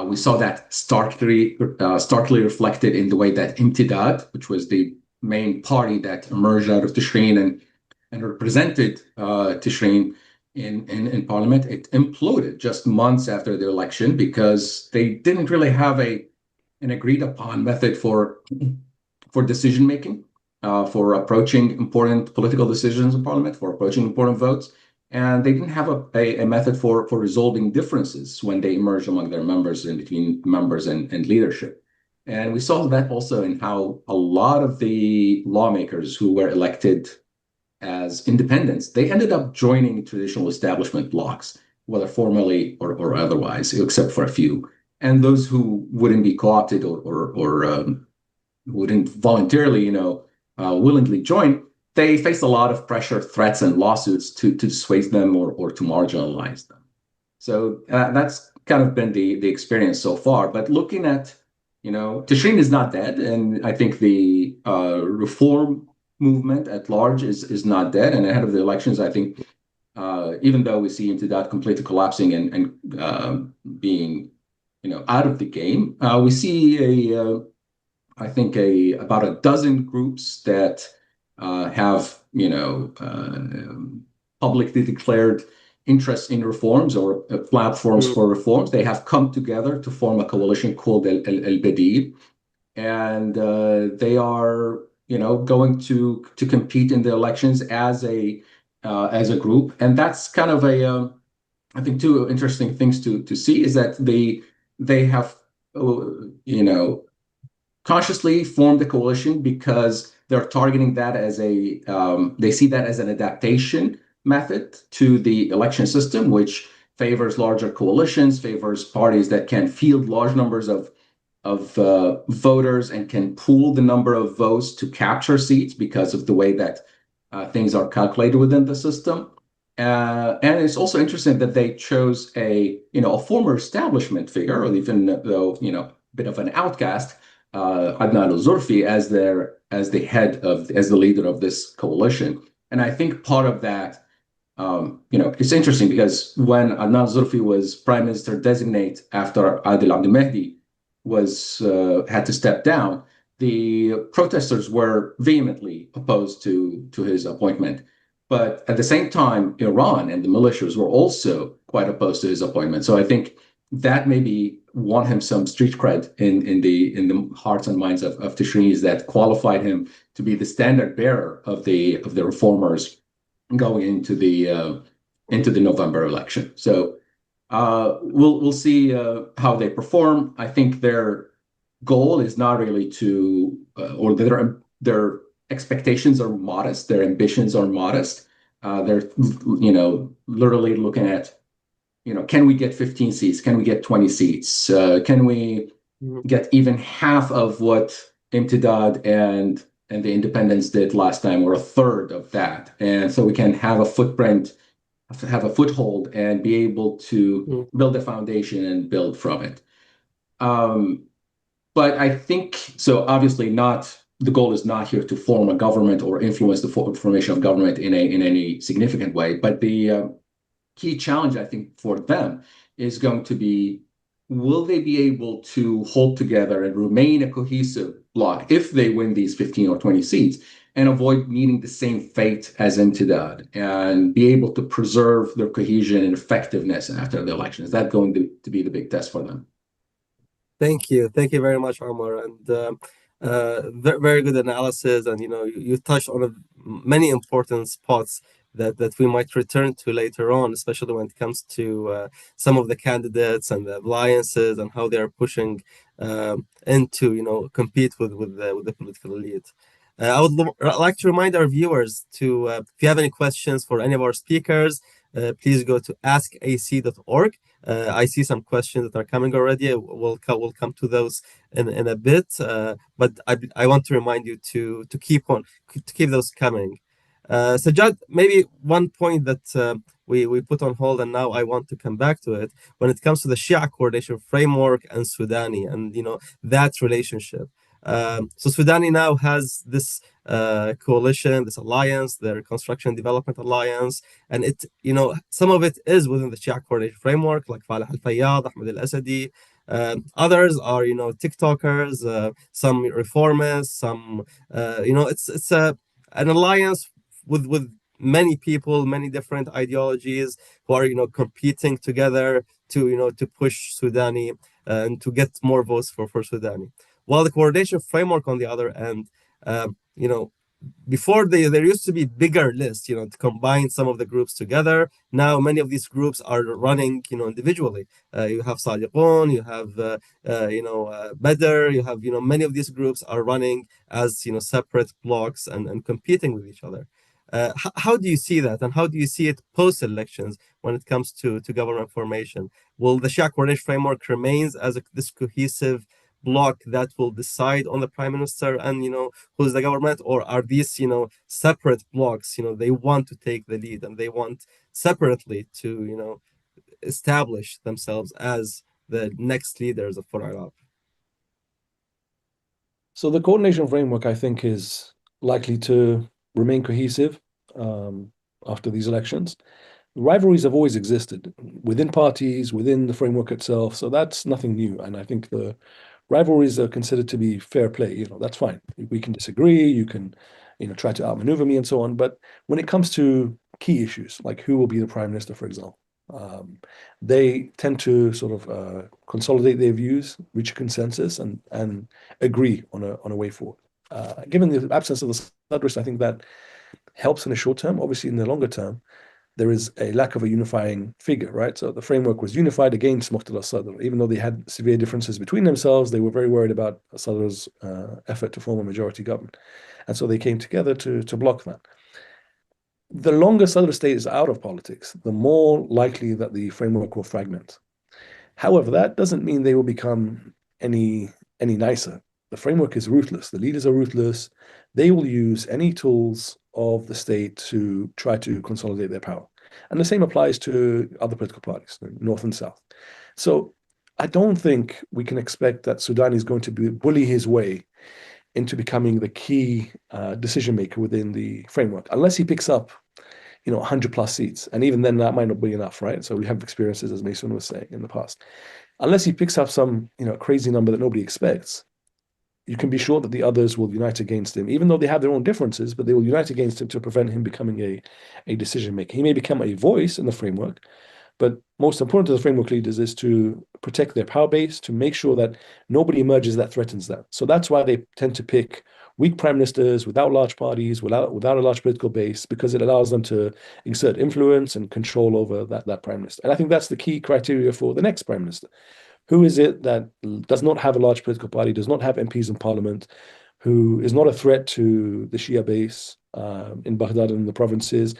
We saw that starkly reflected in the way that Imtidad, which was the main party that emerged out of Tishrin and represented Tishrin in parliament, it imploded just months after the election because they didn't really have an agreed upon method for decision making, for approaching important political decisions in parliament, for approaching important votes, and they didn't have a method for resolving differences when they emerged among their members and between members and leadership. And we saw that also in how a lot of the lawmakers who were elected as independents, they ended up joining traditional establishment blocs, whether formally or otherwise, except for a few. And those who wouldn't be co-opted or wouldn't voluntarily, willingly join, they faced a lot of pressure, threats, and lawsuits to dissuade them or to marginalize them. So that's kind of been the experience so far. But looking at, Tishrin is not dead, and I think the reform movement at large is not dead. And ahead of the elections, I think even though we see Imtidad completely collapsing and being, out of the game, we see I think about a dozen groups that have, publicly declared interest in reforms or platforms for reforms. They have come together to form a coalition called El Badid, and they are, going to compete in the elections as a group. And that's kind of I think two interesting things to see is that they have, consciously formed a coalition because they're targeting that as they see that as an adaptation method to the election system, which favors larger coalitions, favors parties that can field large numbers of voters and can pool the number of votes to capture seats because of the way that things are calculated within the system. And it's also interesting that they chose a former establishment figure, or even though a bit of an outcast, Adnan al-Zurfi, as the leader of this coalition. And I think part of that, it's interesting because when Adnan al-Zurfi was prime minister designate after Adil Abdel Mahdi had to step down, the protesters were vehemently opposed to his appointment. But at the same time, Iran and the militias were also quite opposed to his appointment. So I think that maybe won him some street cred in the hearts and minds of Tishrinis that qualified him to be the standard bearer of the reformers going into the November election. So we'll see how they perform. I think their goal is not really to, or their expectations are modest. Their ambitions are modest. They're, literally looking at, can we get 15 seats? Can we get 20 seats? Can we get even half of what Imtidad and the independents did last time, or a third of that? And so we can have a foothold and be able to build a foundation and build from it. But I think, so obviously the goal is not here to form a government or influence the formation of government in any significant way. But the key challenge, I think, for them is going to be, will they be able to hold together and remain a cohesive bloc if they win these 15 or 20 seats and avoid meeting the same fate as Imtidad and be able to preserve their cohesion and effectiveness after the election? Is that going to be the big test for them? Thank you very much, Omar, and very good analysis. And you touched on many important spots that we might return to later on, especially when it comes to some of the candidates and the alliances and how they are pushing into compete with the political elite. I would like to remind our viewers to, if you have any questions for any of our speakers, please go to askac.org. I see some questions that are coming already. We'll come to those in a bit, but I want to remind you to keep those coming. Sajjad, maybe one point that we put on hold, and now I want to come back to it when it comes to the Shia coordination framework and Sudani, and that relationship. So Sudani now has this coalition, this alliance, the Reconstruction and Development Alliance, and it, some of it is within the Shia coordination framework, like Falah al-Fayyad, Ahmed al-Asadi. Others are, TikTokers, some reformists, some, it's an alliance with many people, many different ideologies who are, competing together to push Sudani and to get more votes for Sudani. While the coordination framework, on the other end, before there used to be bigger lists, to combine some of the groups together. Now many of these groups are running, individually. You have Sadiqun, you have, Badr, you have, many of these groups are running as, separate blocks and competing with each other. How do you see that, and how do you see it post-elections when it comes to government formation? Will the Shia coordination framework remains as this cohesive bloc that will decide on the prime minister and who's the government, or are these separate blocks? They want to take the lead and they want separately to establish themselves as the next leaders for Iraq. So the coordination framework, I think, is likely to remain cohesive after these elections. rivalries have always existed within parties, within the framework itself. So that's nothing new. And I think the rivalries are considered to be fair play. That's fine. We can disagree. You can, try to outmaneuver me and so on. But when it comes to key issues, like who will be the prime minister, for example, they tend to sort of consolidate their views, reach a consensus, and agree on a way forward. Given the absence of the Sadrist, I think that helps in the short term. Obviously, in the longer term, there is a lack of a unifying figure, right? So the framework was unified against Muqtada Sadr. Even though they had severe differences between themselves, they were very worried about Sadr's effort to form a majority government. And so they came together to block that. The longer Sadr state is out of politics, the more likely that the framework will fragment. However, that doesn't mean they will become any nicer. The framework is ruthless. The leaders are ruthless. They will use any tools of the state to try to consolidate their power. And the same applies to other political parties, North and South. So I don't think we can expect that Sudan is going to bully his way into becoming the key decision maker within the framework, unless he picks up 100 plus seats. And even then, that might not be enough, right? So we have experiences, as Mason was saying, in the past. Unless he picks up some crazy number that nobody expects, you can be sure that the others will unite against him, even though they have their own differences, but they will unite against him to prevent him becoming a decision maker. He may become a voice in the framework, but most important to the framework leaders is to protect their power base, to make sure that nobody emerges that threatens them. So that's why they tend to pick weak prime ministers without large parties, without a large political base, because it allows them to exert influence and control over that prime minister. And I think that's the key criteria for the next prime minister. Who is it that does not have a large political party, does not have MPs in parliament, who is not a threat to the Shia base in Baghdad and the provinces,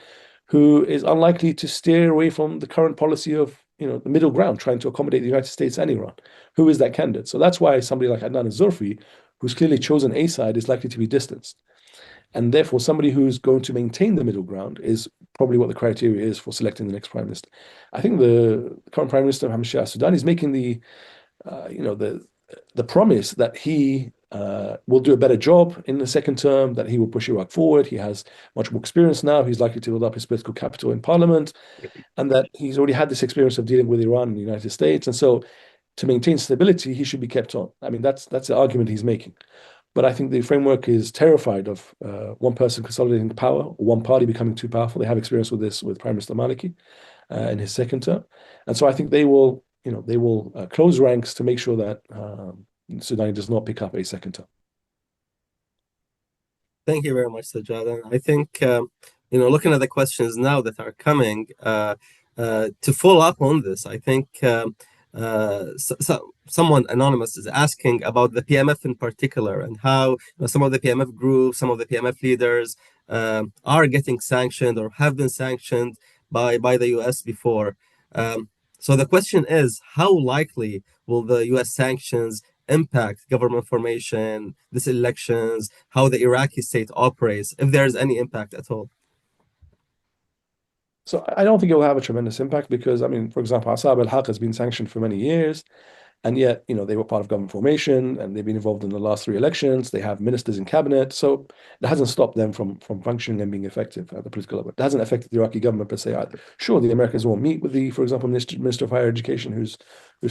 who is unlikely to steer away from the current policy of the middle ground, trying to accommodate the United States and Iran? Who is that candidate? So that's why somebody like Adnan al-Zurfi, who's clearly chosen a side, is likely to be distanced. And therefore, somebody who's going to maintain the middle ground is probably what the criteria is for selecting the next prime minister. I think the current prime minister, Mohammed Shia Sudan, is making the promise that he will do a better job in the second term, that he will push Iraq forward. He has much more experience now. He's likely to build up his political capital in parliament, and that he's already had this experience of dealing with Iran and the United States. And so to maintain stability, he should be kept on. I mean, that's the argument he's making. But I think the framework is terrified of one person consolidating power, or one party becoming too powerful. They have experience with this with Prime Minister Maliki in his second term. And so I think they will close ranks to make sure that Sudan does not pick up a second term. Thank you very much, Sajjad. And I think, looking at the questions now that are coming, to follow up on this, I think someone anonymous is asking about the PMF in particular, and how some of the PMF groups, some of the PMF leaders are getting sanctioned or have been sanctioned by the US before. So the question is, how likely will the US sanctions impact government formation, these elections, how the Iraqi state operates, if there's any impact at all? So I don't think it will have a tremendous impact because, I mean, for example, Asab al-Haq has been sanctioned for many years, and yet, they were part of government formation and they've been involved in the last 3 elections. They have ministers in cabinet. So that hasn't stopped them from functioning and being effective at the political level. It hasn't affected the Iraqi government per se either. Sure, the Americans won't meet with for example, Minister of Higher Education, who's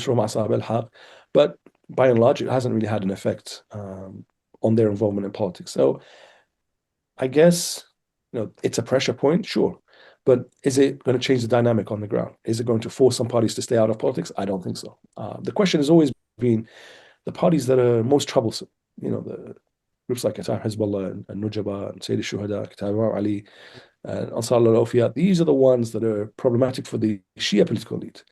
from Asab al-Haq, but by and large, it hasn't really had an effect on their involvement in politics. So I guess, it's a pressure point, sure. But is it going to change the dynamic on the ground? Is it going to force some parties to stay out of politics? I don't think so. The question has always been the parties that are most troublesome, the groups like Qatar Hezbollah and Nujaba and Sayyid al-Shuhada, Kitab Ali, and Ansar al-Awfiya. These are the ones that are problematic for the Shia political elite.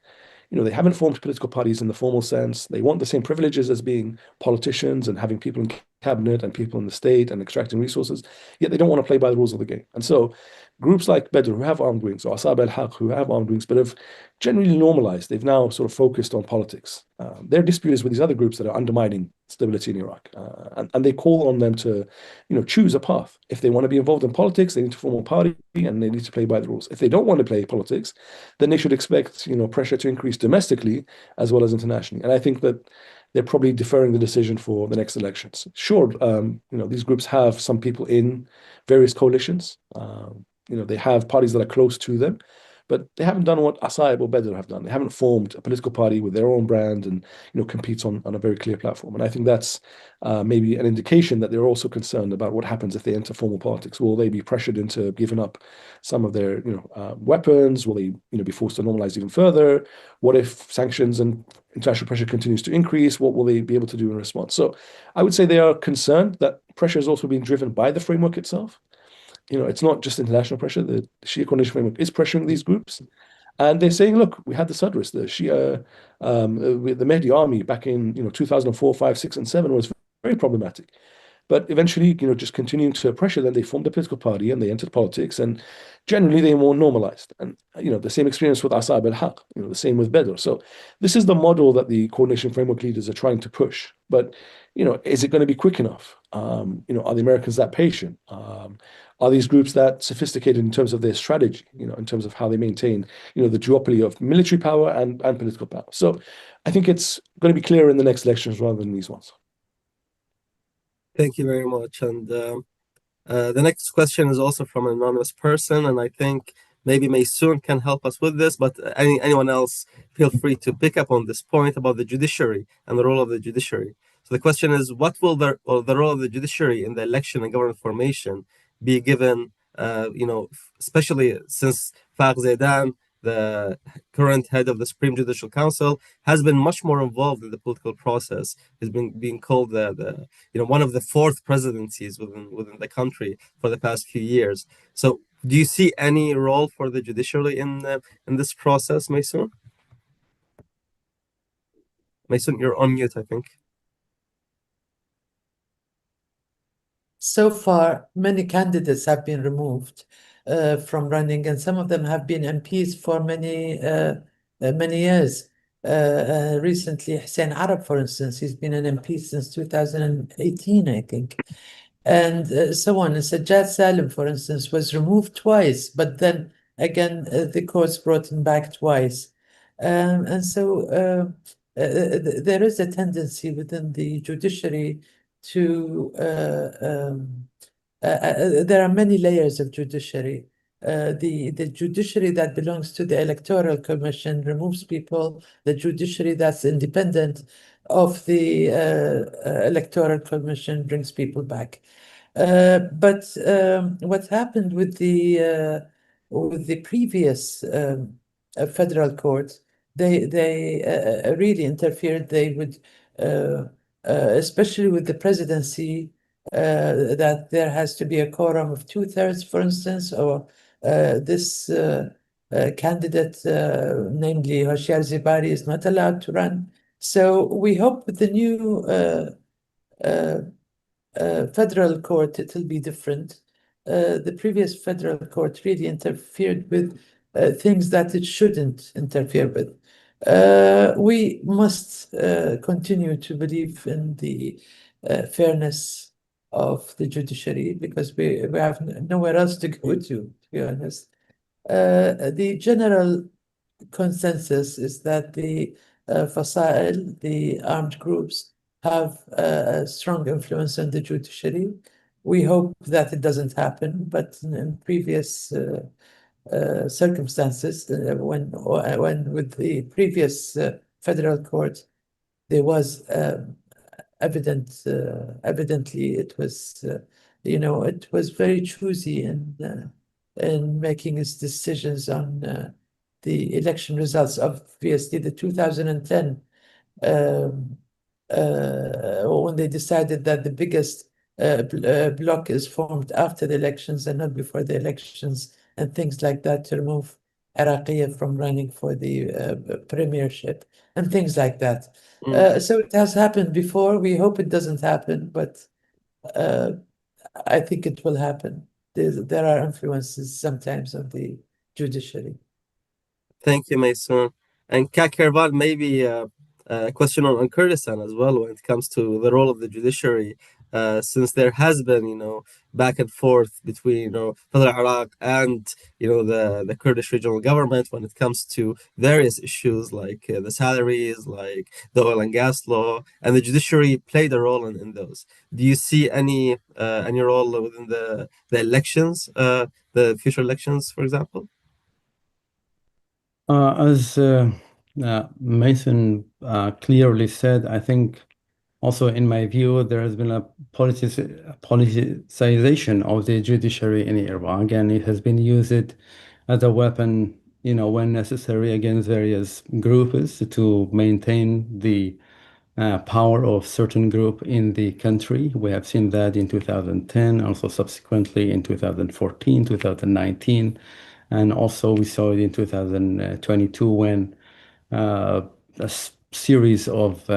They haven't formed political parties in the formal sense. They want the same privileges as being politicians and having people in cabinet and people in the state and extracting resources, yet they don't want to play by the rules of the game. And so groups like Badr, who have armed wings, or Asab al-Haq, who have armed wings, but have generally normalized, they've now sort of focused on politics. Their dispute is with these other groups that are undermining stability in Iraq. And they call on them to, choose a path. If they want to be involved in politics, they need to form a party and they need to play by the rules. If they don't want to play politics, then they should expect, pressure to increase domestically as well as internationally. And I think that they're probably deferring the decision for the next elections. Sure, these groups have some people in various coalitions. They have parties that are close to them, but they haven't done what Asaib or Badr have done. They haven't formed a political party with their own brand and competes on a very clear platform. And I think that's maybe an indication that they're also concerned about what happens if they enter formal politics. Will they be pressured into giving up some of their weapons? Will they be forced to normalize even further? What if sanctions and international pressure continues to increase? What will they be able to do in response? So I would say they are concerned that pressure is also being driven by the framework itself. It's not just international pressure. The Shia coordination framework is pressuring these groups. And they're saying, look, we had the Sadrs, the Shia, the Mahdi army back in 2004, 5, 6, and 7 was very problematic. But eventually, just continuing to pressure them, they formed a political party and they entered politics, and generally they more normalized. And the same experience with Asab al-Haq, the same with Badr. So this is the model that the coordination framework leaders are trying to push. But is it going to be quick enough? Are the Americans that patient? Are these groups that sophisticated in terms of their strategy? In terms of how they maintain the duopoly of military power and political power. So I think it's going to be clearer in the next elections rather than these ones. Thank you very much. And the next question is also from an anonymous person, and I think maybe Maysoon can help us with this, but anyone else, feel free to pick up on this point about the judiciary and the role of the judiciary. So the question is, what will the role of the judiciary in the election and government formation be given, especially since Fagh Zaidan, the current head of the Supreme Judicial Council, has been much more involved in the political process. He's been being called the one of the fourth presidencies within the country for the past few years. So, do you see any role for the judiciary in this process, Maysoon? Maysoon, you're on mute, I think. So far, many candidates have been removed from running, and some of them have been MPs for many years. Recently, Hussein Arab, for instance, he's been an MP since 2018, I think. And so on. And Sajjad Salim, for instance, was removed twice, but then again, the courts brought him back twice. And so there is a tendency within the judiciary to there are many layers of judiciary. The judiciary that belongs to the Electoral Commission removes people. The judiciary that's independent of the Electoral Commission brings people back. But what happened with the previous federal court, they really interfered. They would, especially with the presidency, that there has to be a quorum of 2/3, for instance, or this candidate, namely Hoshyar Zibari, is not allowed to run. So we hope with the new federal court, it will be different. The previous federal court really interfered with things that it shouldn't interfere with. We must continue to believe in the fairness of the judiciary, because we have nowhere else to go to be honest. The general consensus is that the Fasa'il, the armed groups, have a strong influence on the judiciary. We hope that it doesn't happen, but in previous circumstances, when with the previous federal court, there was evidently it was it was very choosy in making its decisions on the election results. Obviously, the 2010 when they decided that the biggest bloc is formed after the elections and not before the elections, and things like that, to remove Iraqi from running for the premiership and things like that. So it has happened before. We hope it doesn't happen, but I think it will happen. There are influences sometimes of the judiciary. Thank you, Maysoon. And Kakervan, maybe a question on Kurdistan as well when it comes to the role of the judiciary, since there has been, back and forth between, Federal Iraq and, the Kurdish regional government when it comes to various issues like the salaries, like the oil and gas law, and the judiciary played a role in those. Do you see any role within the elections, the future elections, for example? As Mason clearly said, I think also in my view, there has been a politicization of the judiciary in Iraq, and it has been used as a weapon, when necessary against various groups to maintain the power of certain group in the country. We have seen that in 2010, also subsequently in 2014, 2019, and also we saw it in 2022 when a series of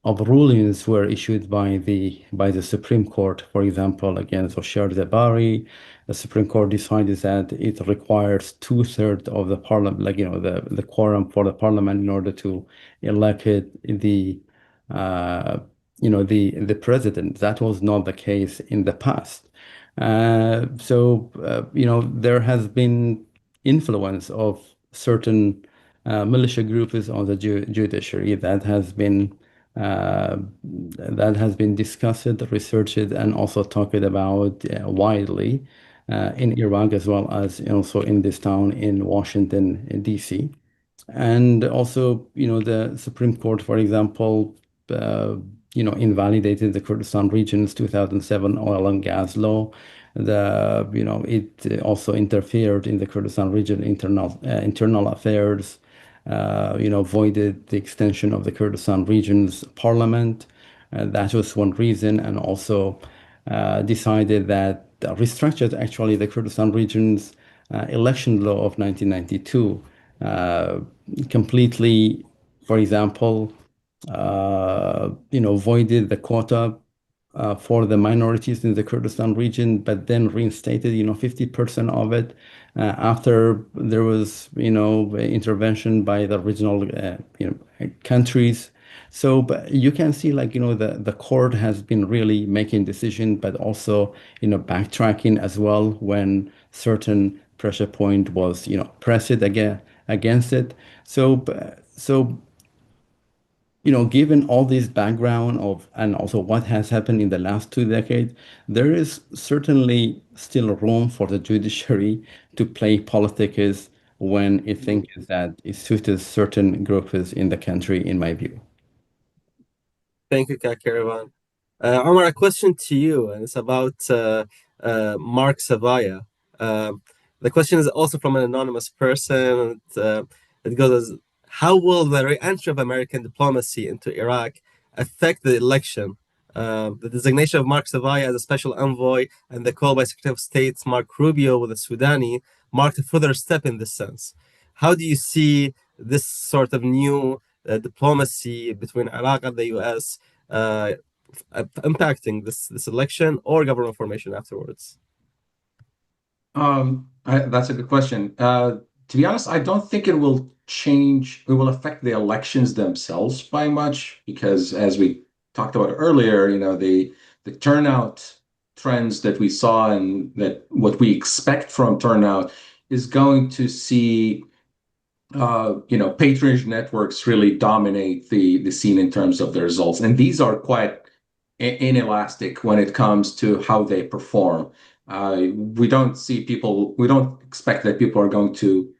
rulings were issued by the Supreme Court. For example, against Oshar Zebari, the Supreme Court decided that it requires 2/3 of the parliament, the quorum for the parliament in order to elect the the president. That was not the case in the past. There has been influence of certain militia groups on the judiciary that has been discussed, researched, and also talked about widely in Iraq as well as also in this town in Washington, D.C. And also, the Supreme Court, for example, invalidated the Kurdistan region's 2007 oil and gas law. It also interfered in the Kurdistan region internal affairs. Voided the extension of the Kurdistan region's parliament. That was one reason, and also decided that restructured actually the Kurdistan region's election law of 1992 completely. For example, voided the quota for the minorities in the Kurdistan region, but then reinstated, 50% of it after there was, intervention by the regional, countries. So, but you can see, the court has been really making decisions, but also, backtracking as well when certain pressure point was, pressed against it. Given all this background and also what has happened in the last 2 decades, there is certainly still room for the judiciary to play politics when it thinks that it suits certain groups in the country, in my view. Thank you, Kakiravan. Omar, a question to you, and it's about Mark Savaya. The question is also from an anonymous person. It goes as, how will the re-entry of American diplomacy into Iraq affect the election? The designation of Mark Savaya as a special envoy and the call by Secretary of State Mark Rubio with the Sudani marked a further step in this sense. How do you see this sort of new diplomacy between Iraq and the U.S. Impacting this election or government formation afterwards? That's a good question. To be honest, I don't think it will affect the elections themselves by much, because as we talked about earlier, the turnout trends that we saw and that what we expect from turnout is going to see patronage networks really dominate the scene in terms of the results. And these are quite inelastic when it comes to how they perform. We don't expect that people are going to,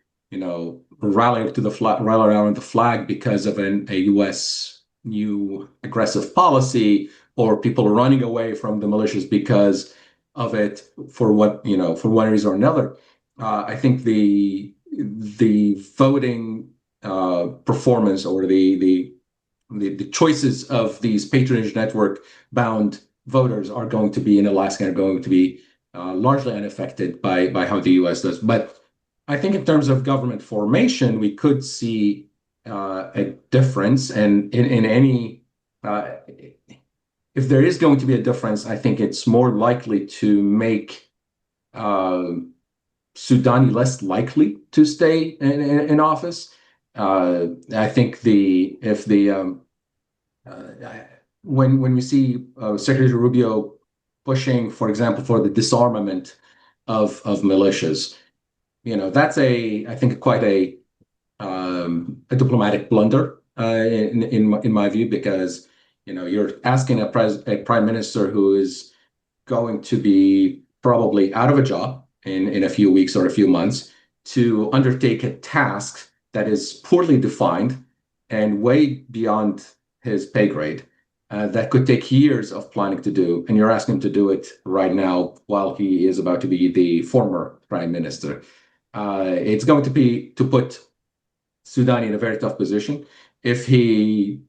rally around the flag because of a U.S. new aggressive policy, or people running away from the militias because of it for one reason or another. I think the voting performance or the choices of these patronage network bound voters are going to be in Alaska, are going to be largely unaffected by how the U.S. does. But I think in terms of government formation, we could see a difference. And in any, if there is going to be a difference, I think it's more likely to make Sudani less likely to stay in office. I think when we see Secretary Rubio pushing, for example, for the disarmament of militias, that's I think quite a diplomatic blunder in my view, because you're asking a prime minister who is going to be probably out of a job in a few weeks or a few months to undertake a task that is poorly defined and way beyond his pay grade, that could take years of planning to do, and you're asking him to do it right now while he is about to be the former prime minister. It's going to be to put Sudan in a very tough position. If he,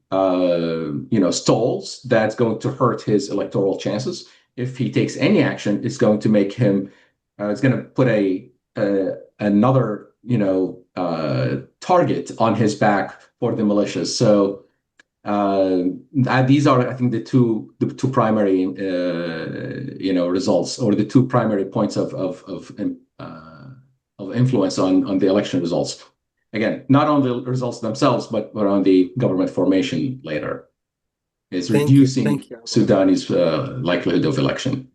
stalls, that's going to hurt his electoral chances. If he takes any action, it's going to make him, it's going to put another, target on his back for the militias. So these are, I think, the two primary, results, or the two primary points of influence on the election results. Again, not on the results themselves, but on the government formation later. It's reducing Sudanese likelihood of election.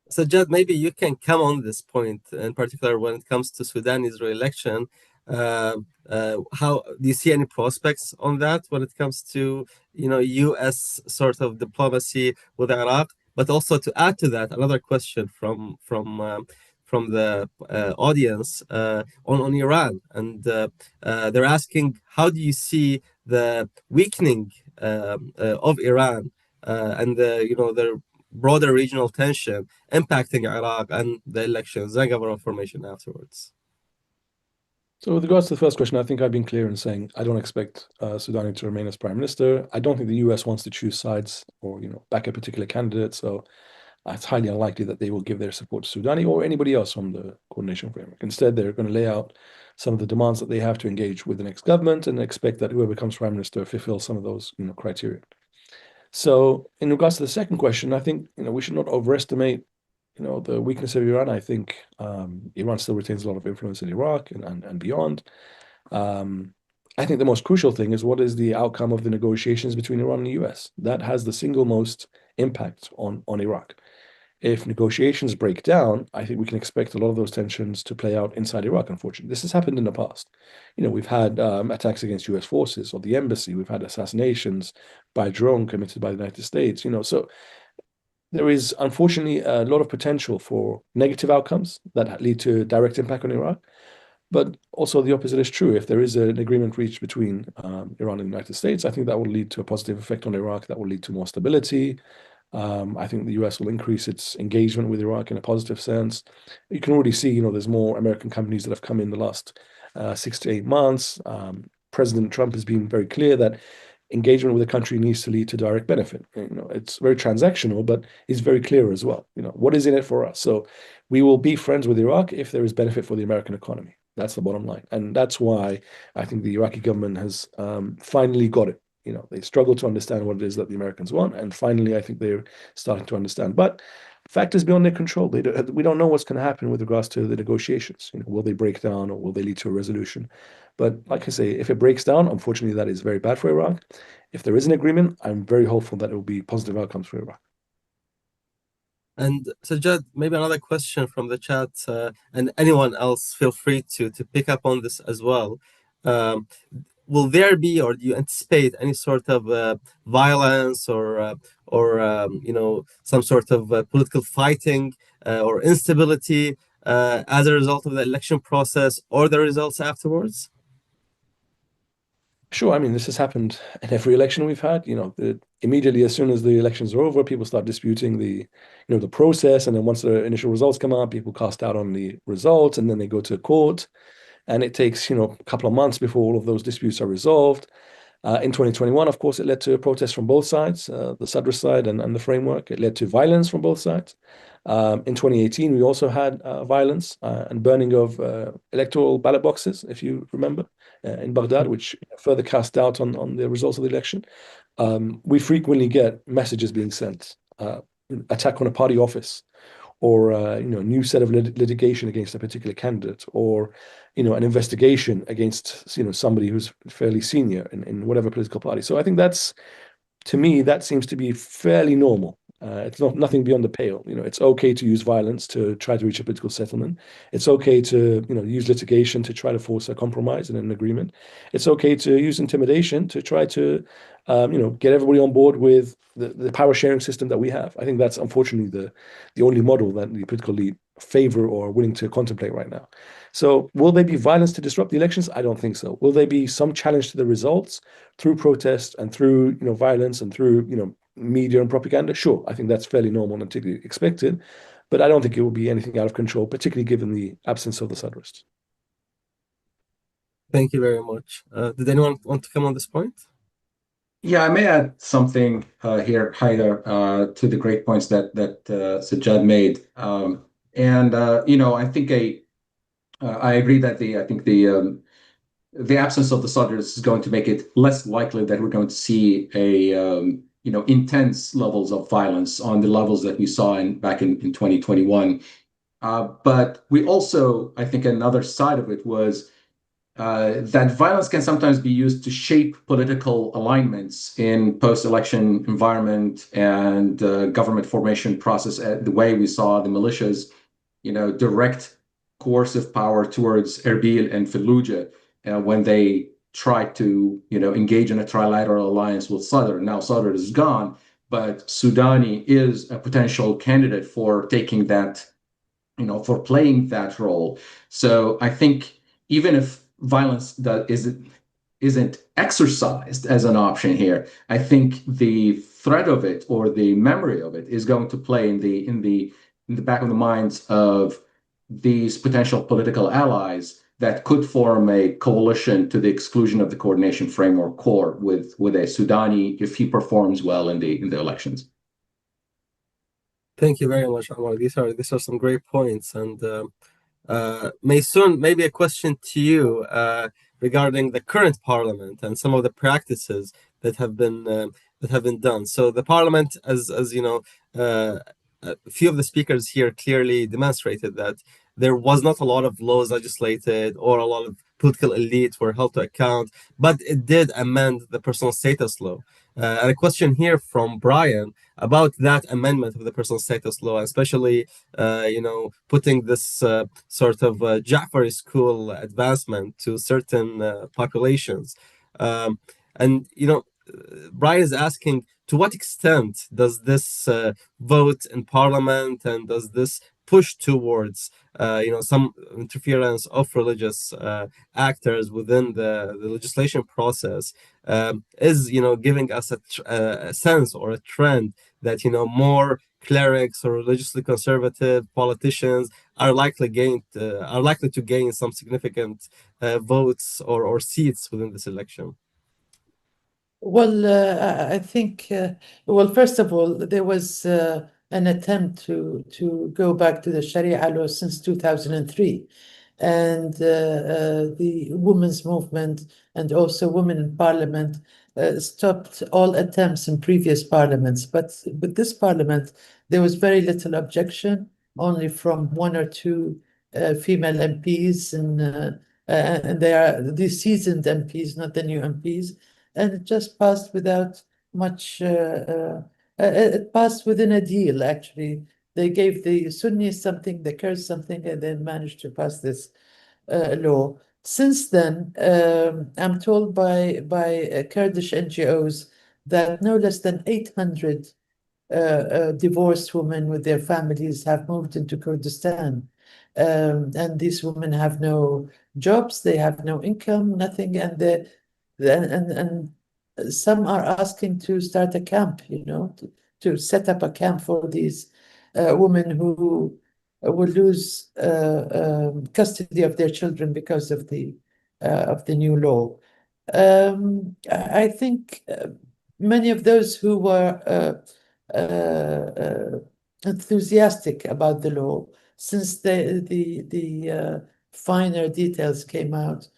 So, Jad, maybe you can come on this point, in particular when it comes to Sudanese re-election. How do you see any prospects on that when it comes to, U.S. sort of diplomacy with Iraq? But also to add to that, another question from the audience on Iran, and they're asking, how do you see the weakening of Iran and their broader regional tension impacting Iraq and the elections and government formation afterwards? So with regards to the first question, I think I've been clear in saying I don't expect Soudani to remain as prime minister. I don't think the US wants to choose sides or back a particular candidate. So it's highly unlikely that they will give their support to Soudani or anybody else from the coordination framework. Instead, they're going to lay out some of the demands that they have to engage with the next government and expect that whoever becomes prime minister fulfills some of those criteria. So in regards to the second question, I think we should not overestimate the weakness of Iran. I think Iran still retains a lot of influence in Iraq and beyond. I think the most crucial thing is what is the outcome of the negotiations between Iran and the US. That has the single most impact on Iraq. If negotiations break down, I think we can expect a lot of those tensions to play out inside Iraq, unfortunately. This has happened in the past. We've had attacks against US forces or the embassy. We've had assassinations by drone committed by the United States. So there is, unfortunately, a lot of potential for negative outcomes that lead to direct impact on Iraq. But also the opposite is true. If there is an agreement reached between Iran and the United States, I think that will lead to a positive effect on Iraq. That will lead to more stability. I think the US will increase its engagement with Iraq in a positive sense. You can already see, there's more American companies that have come in the last 6 to 8 months. President Trump has been very clear that engagement with the country needs to lead to direct benefit. It's very transactional, but he's very clear as well. What is in it for us? So we will be friends with Iraq if there is benefit for the American economy. That's the bottom line. And that's why I think the Iraqi government has finally got it. They struggle to understand what it is that the Americans want. And finally, I think they're starting to understand. But factors beyond their control. We don't know what's going to happen with regards to the negotiations. Will they break down or will they lead to a resolution? But like I say, if it breaks down, unfortunately, that is very bad for Iraq. If there is an agreement, I'm very hopeful that it will be positive outcomes for Iraq. And so, Jad, maybe another question from the chat, and anyone else, feel free to pick up on this as well. Will there be, or do you anticipate any sort of violence or some sort of political fighting or instability as a result of the election process or the results afterwards? Sure. I mean, this has happened in every election we've had. Immediately as soon as the elections are over, people start disputing the process, and then once the initial results come out, people cast out on the results, and then they go to court, and it takes a couple of months before all of those disputes are resolved. In 2021, of course, it led to protests from both sides, the Sadr side and the framework. It led to violence from both sides. In 2018, we also had violence and burning of electoral ballot boxes, if you remember, in Baghdad, which further cast doubt on the results of the election. We frequently get messages being sent, attack on a party office, or new set of litigation against a particular candidate, or an investigation against somebody who's fairly senior in whatever political party. So I think to me, that seems to be fairly normal. It's nothing beyond the pale. It's okay to use violence to try to reach a political settlement. It's okay to use litigation to try to force a compromise and an agreement. It's okay to use intimidation to try to get everybody on board with the power sharing system that we have. I think that's unfortunately the only model that the political elite favor or willing to contemplate right now. So will there be violence to disrupt the elections? I don't think so. Will there be some challenge to the results through protest and through violence and through media and propaganda? Sure, I think that's fairly normal and to be expected, but I don't think it will be anything out of control, particularly given the absence of the Sadrists. Thank you very much. Did anyone want to come on this point? Yeah, I may add something here, Haider, to the great points that Sajjad made. I think I agree that the absence of the Sadrists is going to make it less likely that we're going to see intense levels of violence on the levels that we saw back in 2021. But we also, I think, another side of it was that violence can sometimes be used to shape political alignments in post-election environment and government formation process, the way we saw the militias, direct coercive power towards Erbil and Fallujah when they tried to, engage in a trilateral alliance with Sadr. Now Sadr is gone, but Soudani is a potential candidate for taking that, for playing that role. So I think even if violence isn't exercised as an option here, I think the threat of it or the memory of it is going to play in the back of the minds of these potential political allies that could form a coalition to the exclusion of the coordination framework core with a Soudani if he performs well in the elections. Thank you very much, Amar. These are some great points, and Maysoon, maybe a question to you regarding the current parliament and some of the practices that have been done. So the parliament, as you know, a few of the speakers here clearly demonstrated that there was not a lot of laws legislated or a lot of political elites were held to account, but it did amend the personal status law. And a question here from Brian about that amendment of the personal status law, especially, putting this sort of Ja'fari school advancement to certain populations. Brian is asking, to what extent does this vote in parliament and does this push towards some interference of religious actors within the legislation process is giving us a sense or a trend that more clerics or religiously conservative politicians are likely to gain some significant votes or seats within this election? Well, I think, first of all, there was an attempt to go back to the Sharia law since 2003. And the women's movement and also women in parliament stopped all attempts in previous parliaments. But with this parliament, there was very little objection, only from one or two female MPs, and they are the seasoned MPs, not the new MPs. And it just passed without much, it passed within a deal, actually. They gave the Sunnis something, the Kurds something, and then managed to pass this law. Since then, I'm told by Kurdish NGOs that no less than 800 divorced women with their families have moved into Kurdistan. And these women have no jobs, they have no income, nothing, and some are asking to start a camp, to set up a camp for these women who will lose custody of their children because of the new law. I think many of those who were enthusiastic about the law, since the finer details came out,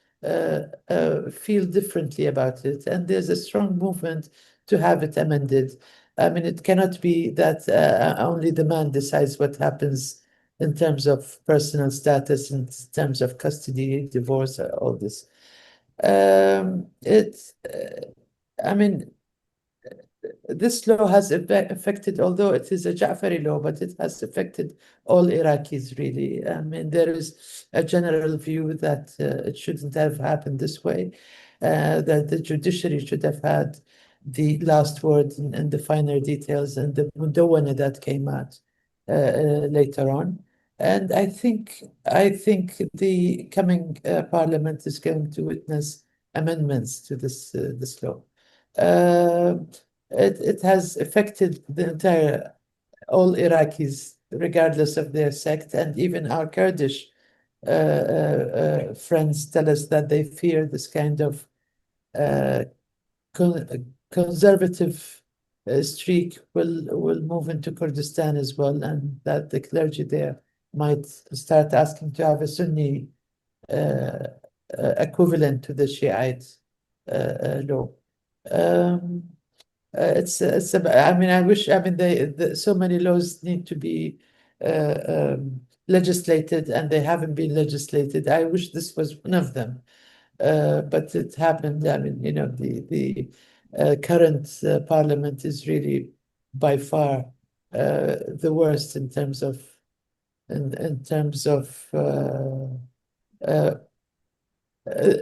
feel differently about it, and there's a strong movement to have it amended. I mean, it cannot be that only the man decides what happens in terms of personal status, in terms of custody, divorce, all this. This law has affected, although it is a Ja'fari law, but it has affected all Iraqis, really. I mean, there is a general view that it shouldn't have happened this way, that the judiciary should have had the last word and the finer details and the mudawwana that came out later on. And I think the coming parliament is going to witness amendments to this law. It has affected the entire all Iraqis, regardless of their sect, and even our Kurdish friends tell us that they fear this kind of conservative streak will move into Kurdistan as well, and that the clergy there might start asking to have a Sunni equivalent to the Shiite law. I mean, so many laws need to be legislated, and they haven't been legislated. I wish this was one of them, but it happened. I mean, the current parliament is really by far the worst in terms of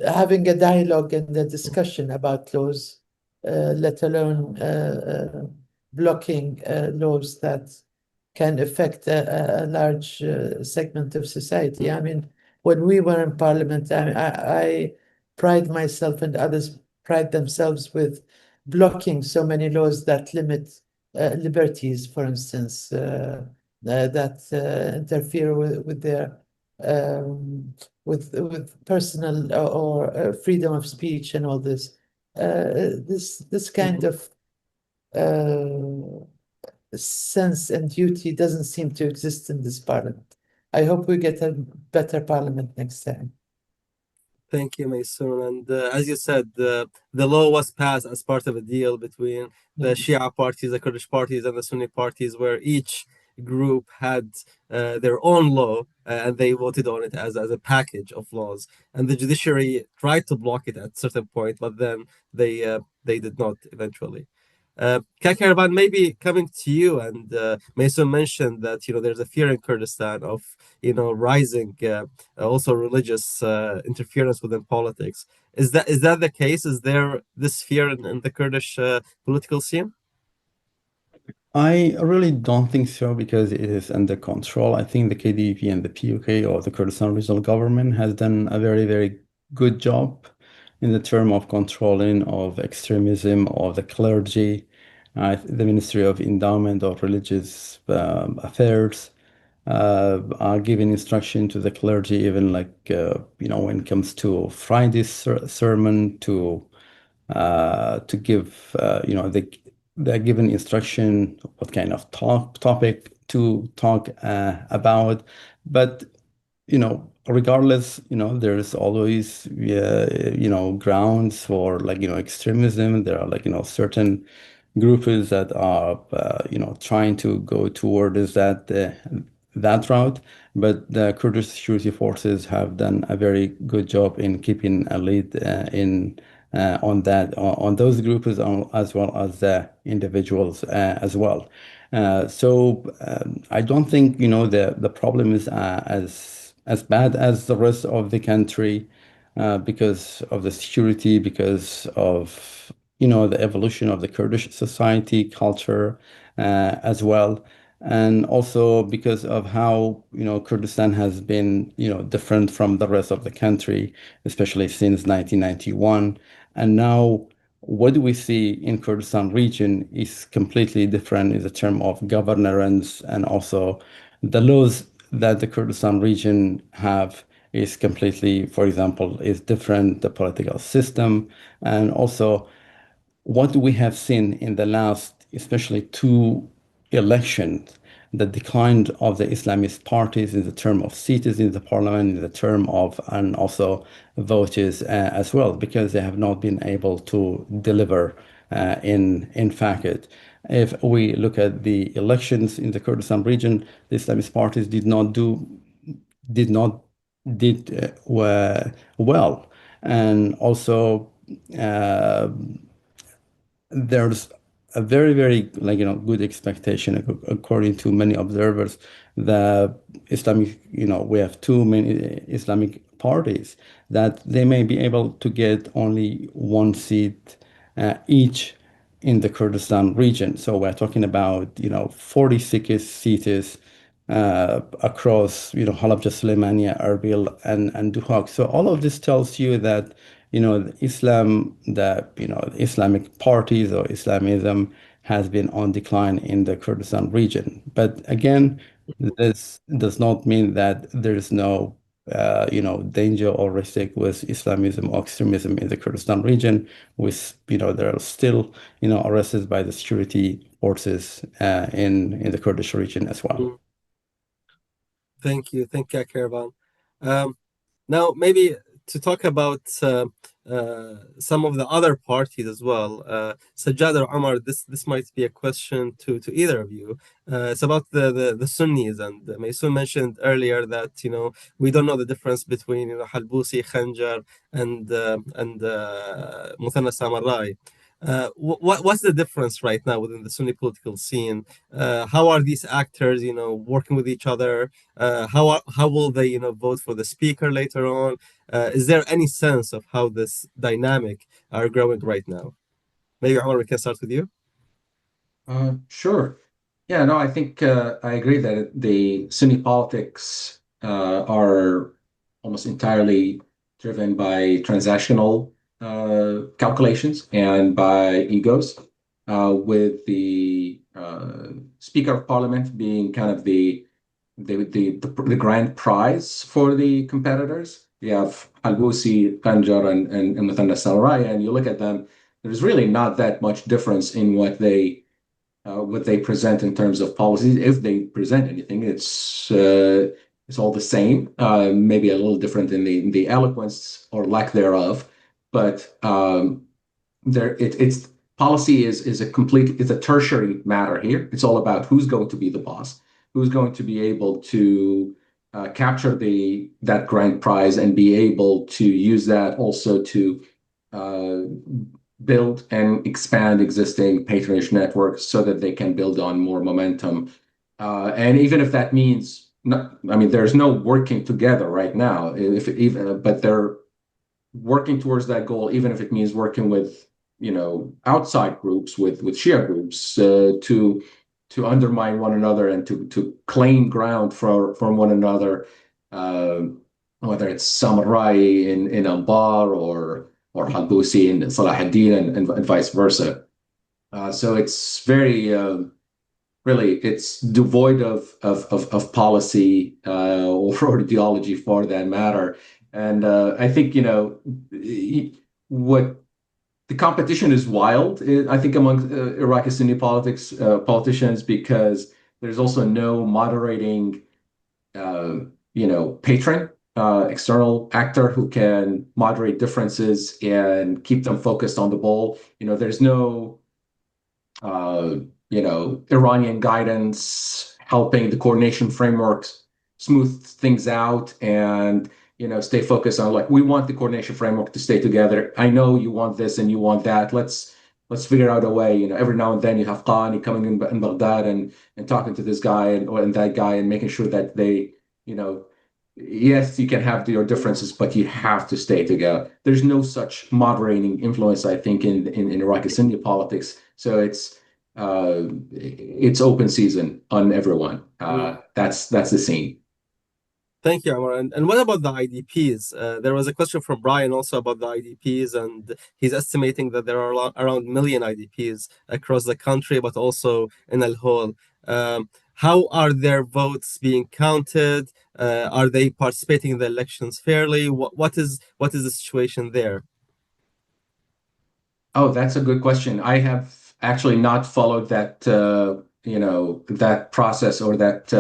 having a dialogue and a discussion about laws, let alone blocking laws that can affect a large segment of society. I mean, when we were in parliament, I pride myself, and others pride themselves with blocking so many laws that limit liberties, for instance, that interfere with their with personal or freedom of speech and all this. This kind of sense and duty doesn't seem to exist in this parliament. I hope we get a better parliament next time. Thank you, Maysoon. And as you said, the law was passed as part of a deal between the Shia parties, the Kurdish parties, and the Sunni parties, where each group had their own law, and they voted on it as a package of laws. And the judiciary tried to block it at a certain point, but then they did not eventually. Kakarban, maybe coming to you, and Mason mentioned that there's a fear in Kurdistan of rising also religious interference within politics. Is that the case? Is there this fear in the Kurdish political scene? I really don't think so, because it is under control. I think the KDP and the PUK, or the Kurdistan Regional Government, has done a very, very good job in the term of controlling of extremism of the clergy. The Ministry of Endowment of Religious Affairs are giving instruction to the clergy, even like when it comes to Friday's sermon, to give they're given instruction what kind of topic to talk about. But regardless, there's always grounds for extremism. There are certain groups that are trying to go towards that route. But the Kurdish security forces have done a very good job in keeping a lead on those groups, as well as the individuals as well. So I don't think the problem is as bad as the rest of the country, because of the security, because of the evolution of the Kurdish society culture as well, and also because of how Kurdistan has been different from the rest of the country, especially since 1991. And now what we see in Kurdistan region is completely different in the term of governance, and also the laws that the Kurdistan region have is completely, for example, is different, the political system. And also what we have seen in the last, especially 2 elections, the decline of the Islamist parties in the term of seats in the parliament, in the term of, and also votes as well, because they have not been able to deliver in fact. If we look at the elections in the Kurdistan region, the Islamist parties did well, and also there's a very, very good expectation, according to many observers. The Islamic, we have too many Islamic parties, that they may be able to get only 1 seat each in the Kurdistan region. So we're talking about 46 seats across, Halabja, Suleimania, Erbil, and Duhok. So all of this tells you that, Islamic parties or Islamism has been on decline in the Kurdistan region. But again, this does not mean that there is no, danger or risk with Islamism or extremism in the Kurdistan region. There are still, arrested by the security forces in the Kurdish region as well. Thank you, Caravan. Now, maybe to talk about some of the other parties as well. Sajjad or Omar, this might be a question to either of you. It's about the Sunnis, and Maysoon mentioned earlier that we don't know the difference between Halbusi, Khanjar, and Muthanna Samarrai. What's the difference right now within the Sunni political scene? How are these actors, working with each other? How will they, vote for the speaker later on? Is there any sense of how this dynamic are growing right now? Maybe Omar, we can start with you. Sure. Yeah, no, I think I agree that the Sunni politics are almost entirely driven by transactional calculations and by egos, with the Speaker of Parliament being kind of the grand prize for the competitors. You have Al-Busi, Panjar, and Muthanna Samarrai, and you look at them, there's really not that much difference in what they present in terms of policies. If they present anything, it's all the same. Maybe a little different in the eloquence or lack thereof, but it's policy is a tertiary matter here. It's all about who's going to be the boss, who's going to be able to capture that grand prize and be able to use that also to build and expand existing patronage networks so that they can build on more momentum. And even if that means, there's no working together right now, but they're working towards that goal, even if it means working with, outside groups, with Shia groups, to undermine one another and to claim ground from one another, whether it's Samurai in Anbar or Halbusi in Salah ad-Din and vice versa. So it's very really, it's devoid of policy or ideology for that matter. And I think what the competition is wild, I think, among Iraqi Sunni politicians, because there's also no moderating, patron, external actor who can moderate differences and keep them focused on the ball. There's no, Iranian guidance helping the coordination frameworks smooth things out and stay focused on, like, we want the coordination framework to stay together. I know you want this and you want that. Let's figure out a way. Every now and then you have Qani coming in Baghdad and talking to this guy and that guy and making sure that they, yes, you can have your differences, but you have to stay together. There's no such moderating influence, I think, in Iraqi Sunni politics. So it's open season on everyone. That's the scene. Thank you, Omar. And what about the IDPs? There was a question from Brian also about the IDPs, and he's estimating that there are around 1 million IDPs across the country, but also in Al-Hol. How are their votes being counted? Are they participating in the elections fairly? What is the situation there? Oh, that's a good question. I have actually not followed that that process or that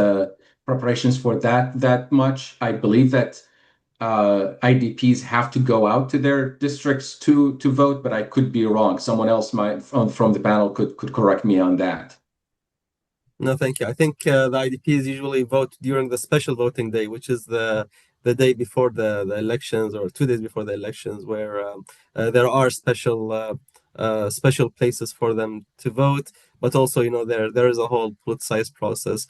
preparations for that much. I believe that IDPs have to go out to their districts to vote, but I could be wrong. Someone else might from the panel could correct me on that. No, thank you. I think the IDPs usually vote during the special voting day, which is the day before the elections, or 2 days before the elections, where there are special places for them to vote. But also, there is a whole politicized process,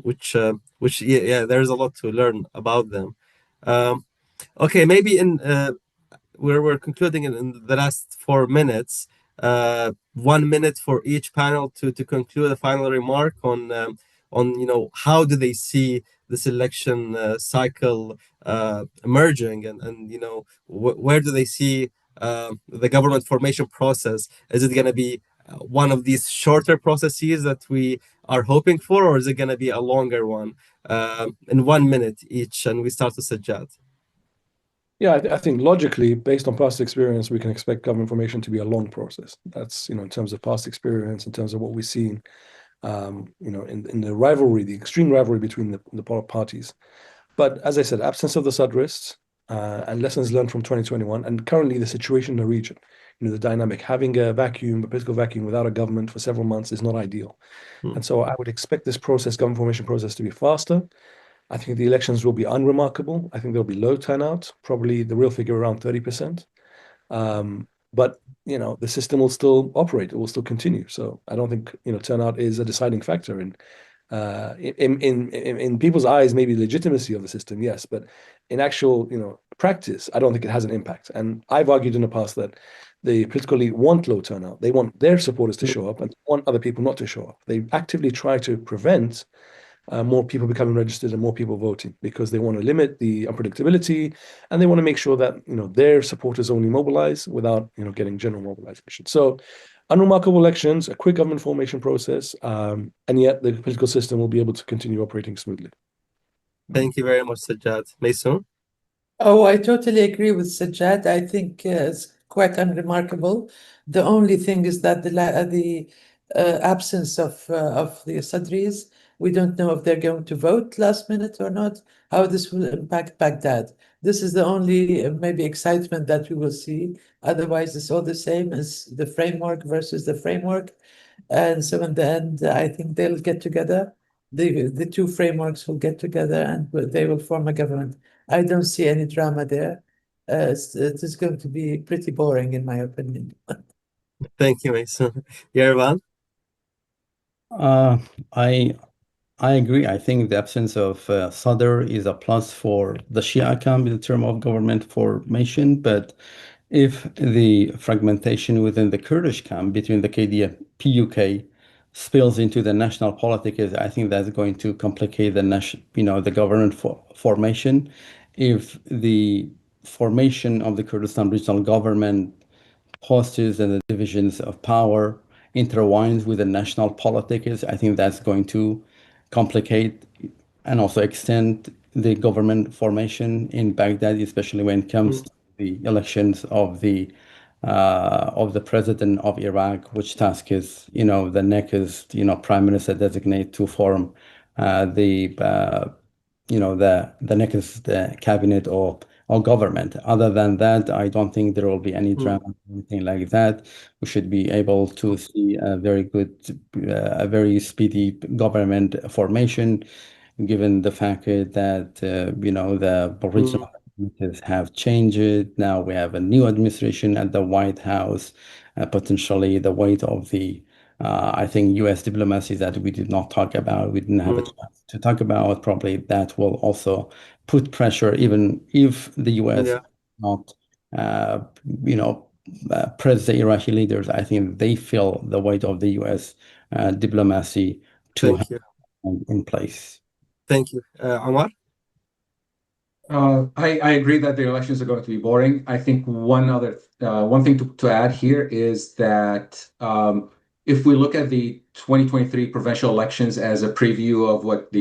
which there's a lot to learn about them. Okay, maybe we're concluding in the last 4 minutes. 1 minute for each panel to conclude a final remark on on how do they see this election cycle emerging, and where do they see the government formation process? Is it going to be one of these shorter processes that we are hoping for, or is it going to be a longer one? In 1 minute each, and we start to Sajjad. Yeah, I think logically, based on past experience, we can expect government formation to be a long process. That's, in terms of past experience, in terms of what we've seen, in the rivalry, the extreme rivalry between the parties. But as I said, absence of the Sadrists and lessons learned from 2021, and currently the situation in the region, the dynamic, having a political vacuum without a government for several months is not ideal. And so I would expect this government formation process to be faster. I think the elections will be unremarkable. I think there'll be low turnout, probably the real figure around 30%. But the system will still operate. It will still continue. So I don't think turnout is a deciding factor in people's eyes. Maybe legitimacy of the system, yes, but in actual practice, I don't think it has an impact. And I've argued in the past that the political elite want low turnout. They want their supporters to show up and want other people not to show up. They actively try to prevent more people becoming registered and more people voting, because they want to limit the unpredictability, and they want to make sure that their supporters only mobilize without getting general mobilization. So unremarkable elections, a quick government formation process, and yet the political system will be able to continue operating smoothly. Thank you very much, Sajjad. Maysoon? Oh, I totally agree with Sajjad. I think it's quite unremarkable. The only thing is that the absence of the Sadris. We don't know if they're going to vote last minute or not, how this will impact Baghdad. This is the only maybe excitement that we will see. Otherwise, it's all the same as the framework versus the framework. And so in the end, I think they'll get together. The two frameworks will get together and they will form a government. I don't see any drama there. It is going to be pretty boring, in my opinion. Thank you, Maysoon. Yerevan? I agree. I think the absence of Sadr is a plus for the Shia camp in terms of government formation, but if the fragmentation within the Kurdish camp between the KDF PUK spills into the national politics, I think that's going to complicate the government formation. If the formation of the Kurdistan regional government postures and the divisions of power intertwines with the national politics, I think that's going to complicate and also extend the government formation in Baghdad, especially when it comes to the elections of the president of Iraq, which task is, the next, prime minister designate to form the next cabinet or government. Other than that, I don't think there will be any drama or anything like that. We should be able to see a very speedy government formation, given the fact that the original administrators have changed. Now we have a new administration at the White House. Potentially the weight of the I think U.S. diplomacy that we did not talk about, we didn't have a chance to talk about. Probably that will also put pressure, even if the U.S. not, press the Iraqi leaders. I think they feel the weight of the U.S. Diplomacy to have in place. Thank you. Omar? I agree that the elections are going to be boring. I think one thing to add here is that if we look at the 2023 provincial elections as a preview of what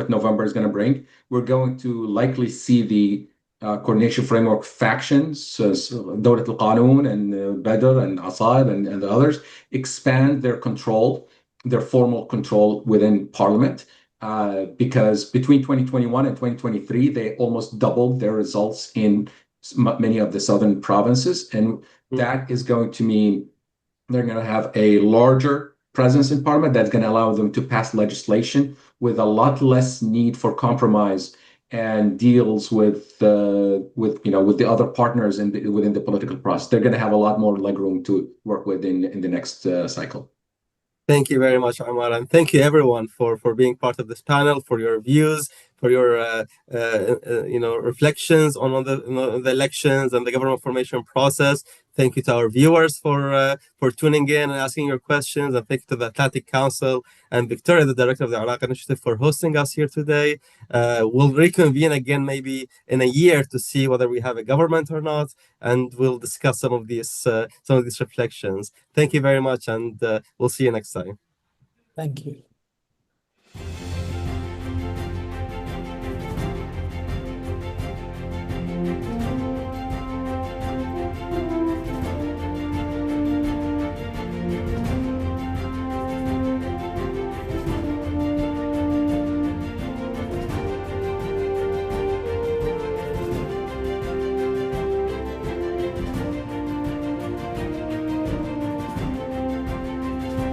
November is going to bring, we're going to likely see the coordination framework factions, so Dawlat al-Qanun and Badr and Asad and the others, expand their formal control within parliament. Because between 2021 and 2023, they almost doubled their results in many of the southern provinces. And that is going to mean they're going to have a larger presence in parliament that's going to allow them to pass legislation with a lot less need for compromise and deals with the other partners within the political process. They're going to have a lot more legroom to work with in the next cycle. Thank you very much, Omar, and thank you everyone for being part of this panel, for your views, for your reflections on the elections and the government formation process. Thank you to our viewers for tuning in and asking your questions. And thank you to the Atlantic Council and Victoria, the director of the Iraq Initiative, for hosting us here today. We'll reconvene again maybe in a year to see whether we have a government or not, and we'll discuss some of these reflections. Thank you very much, and we'll see you next time. Thank you.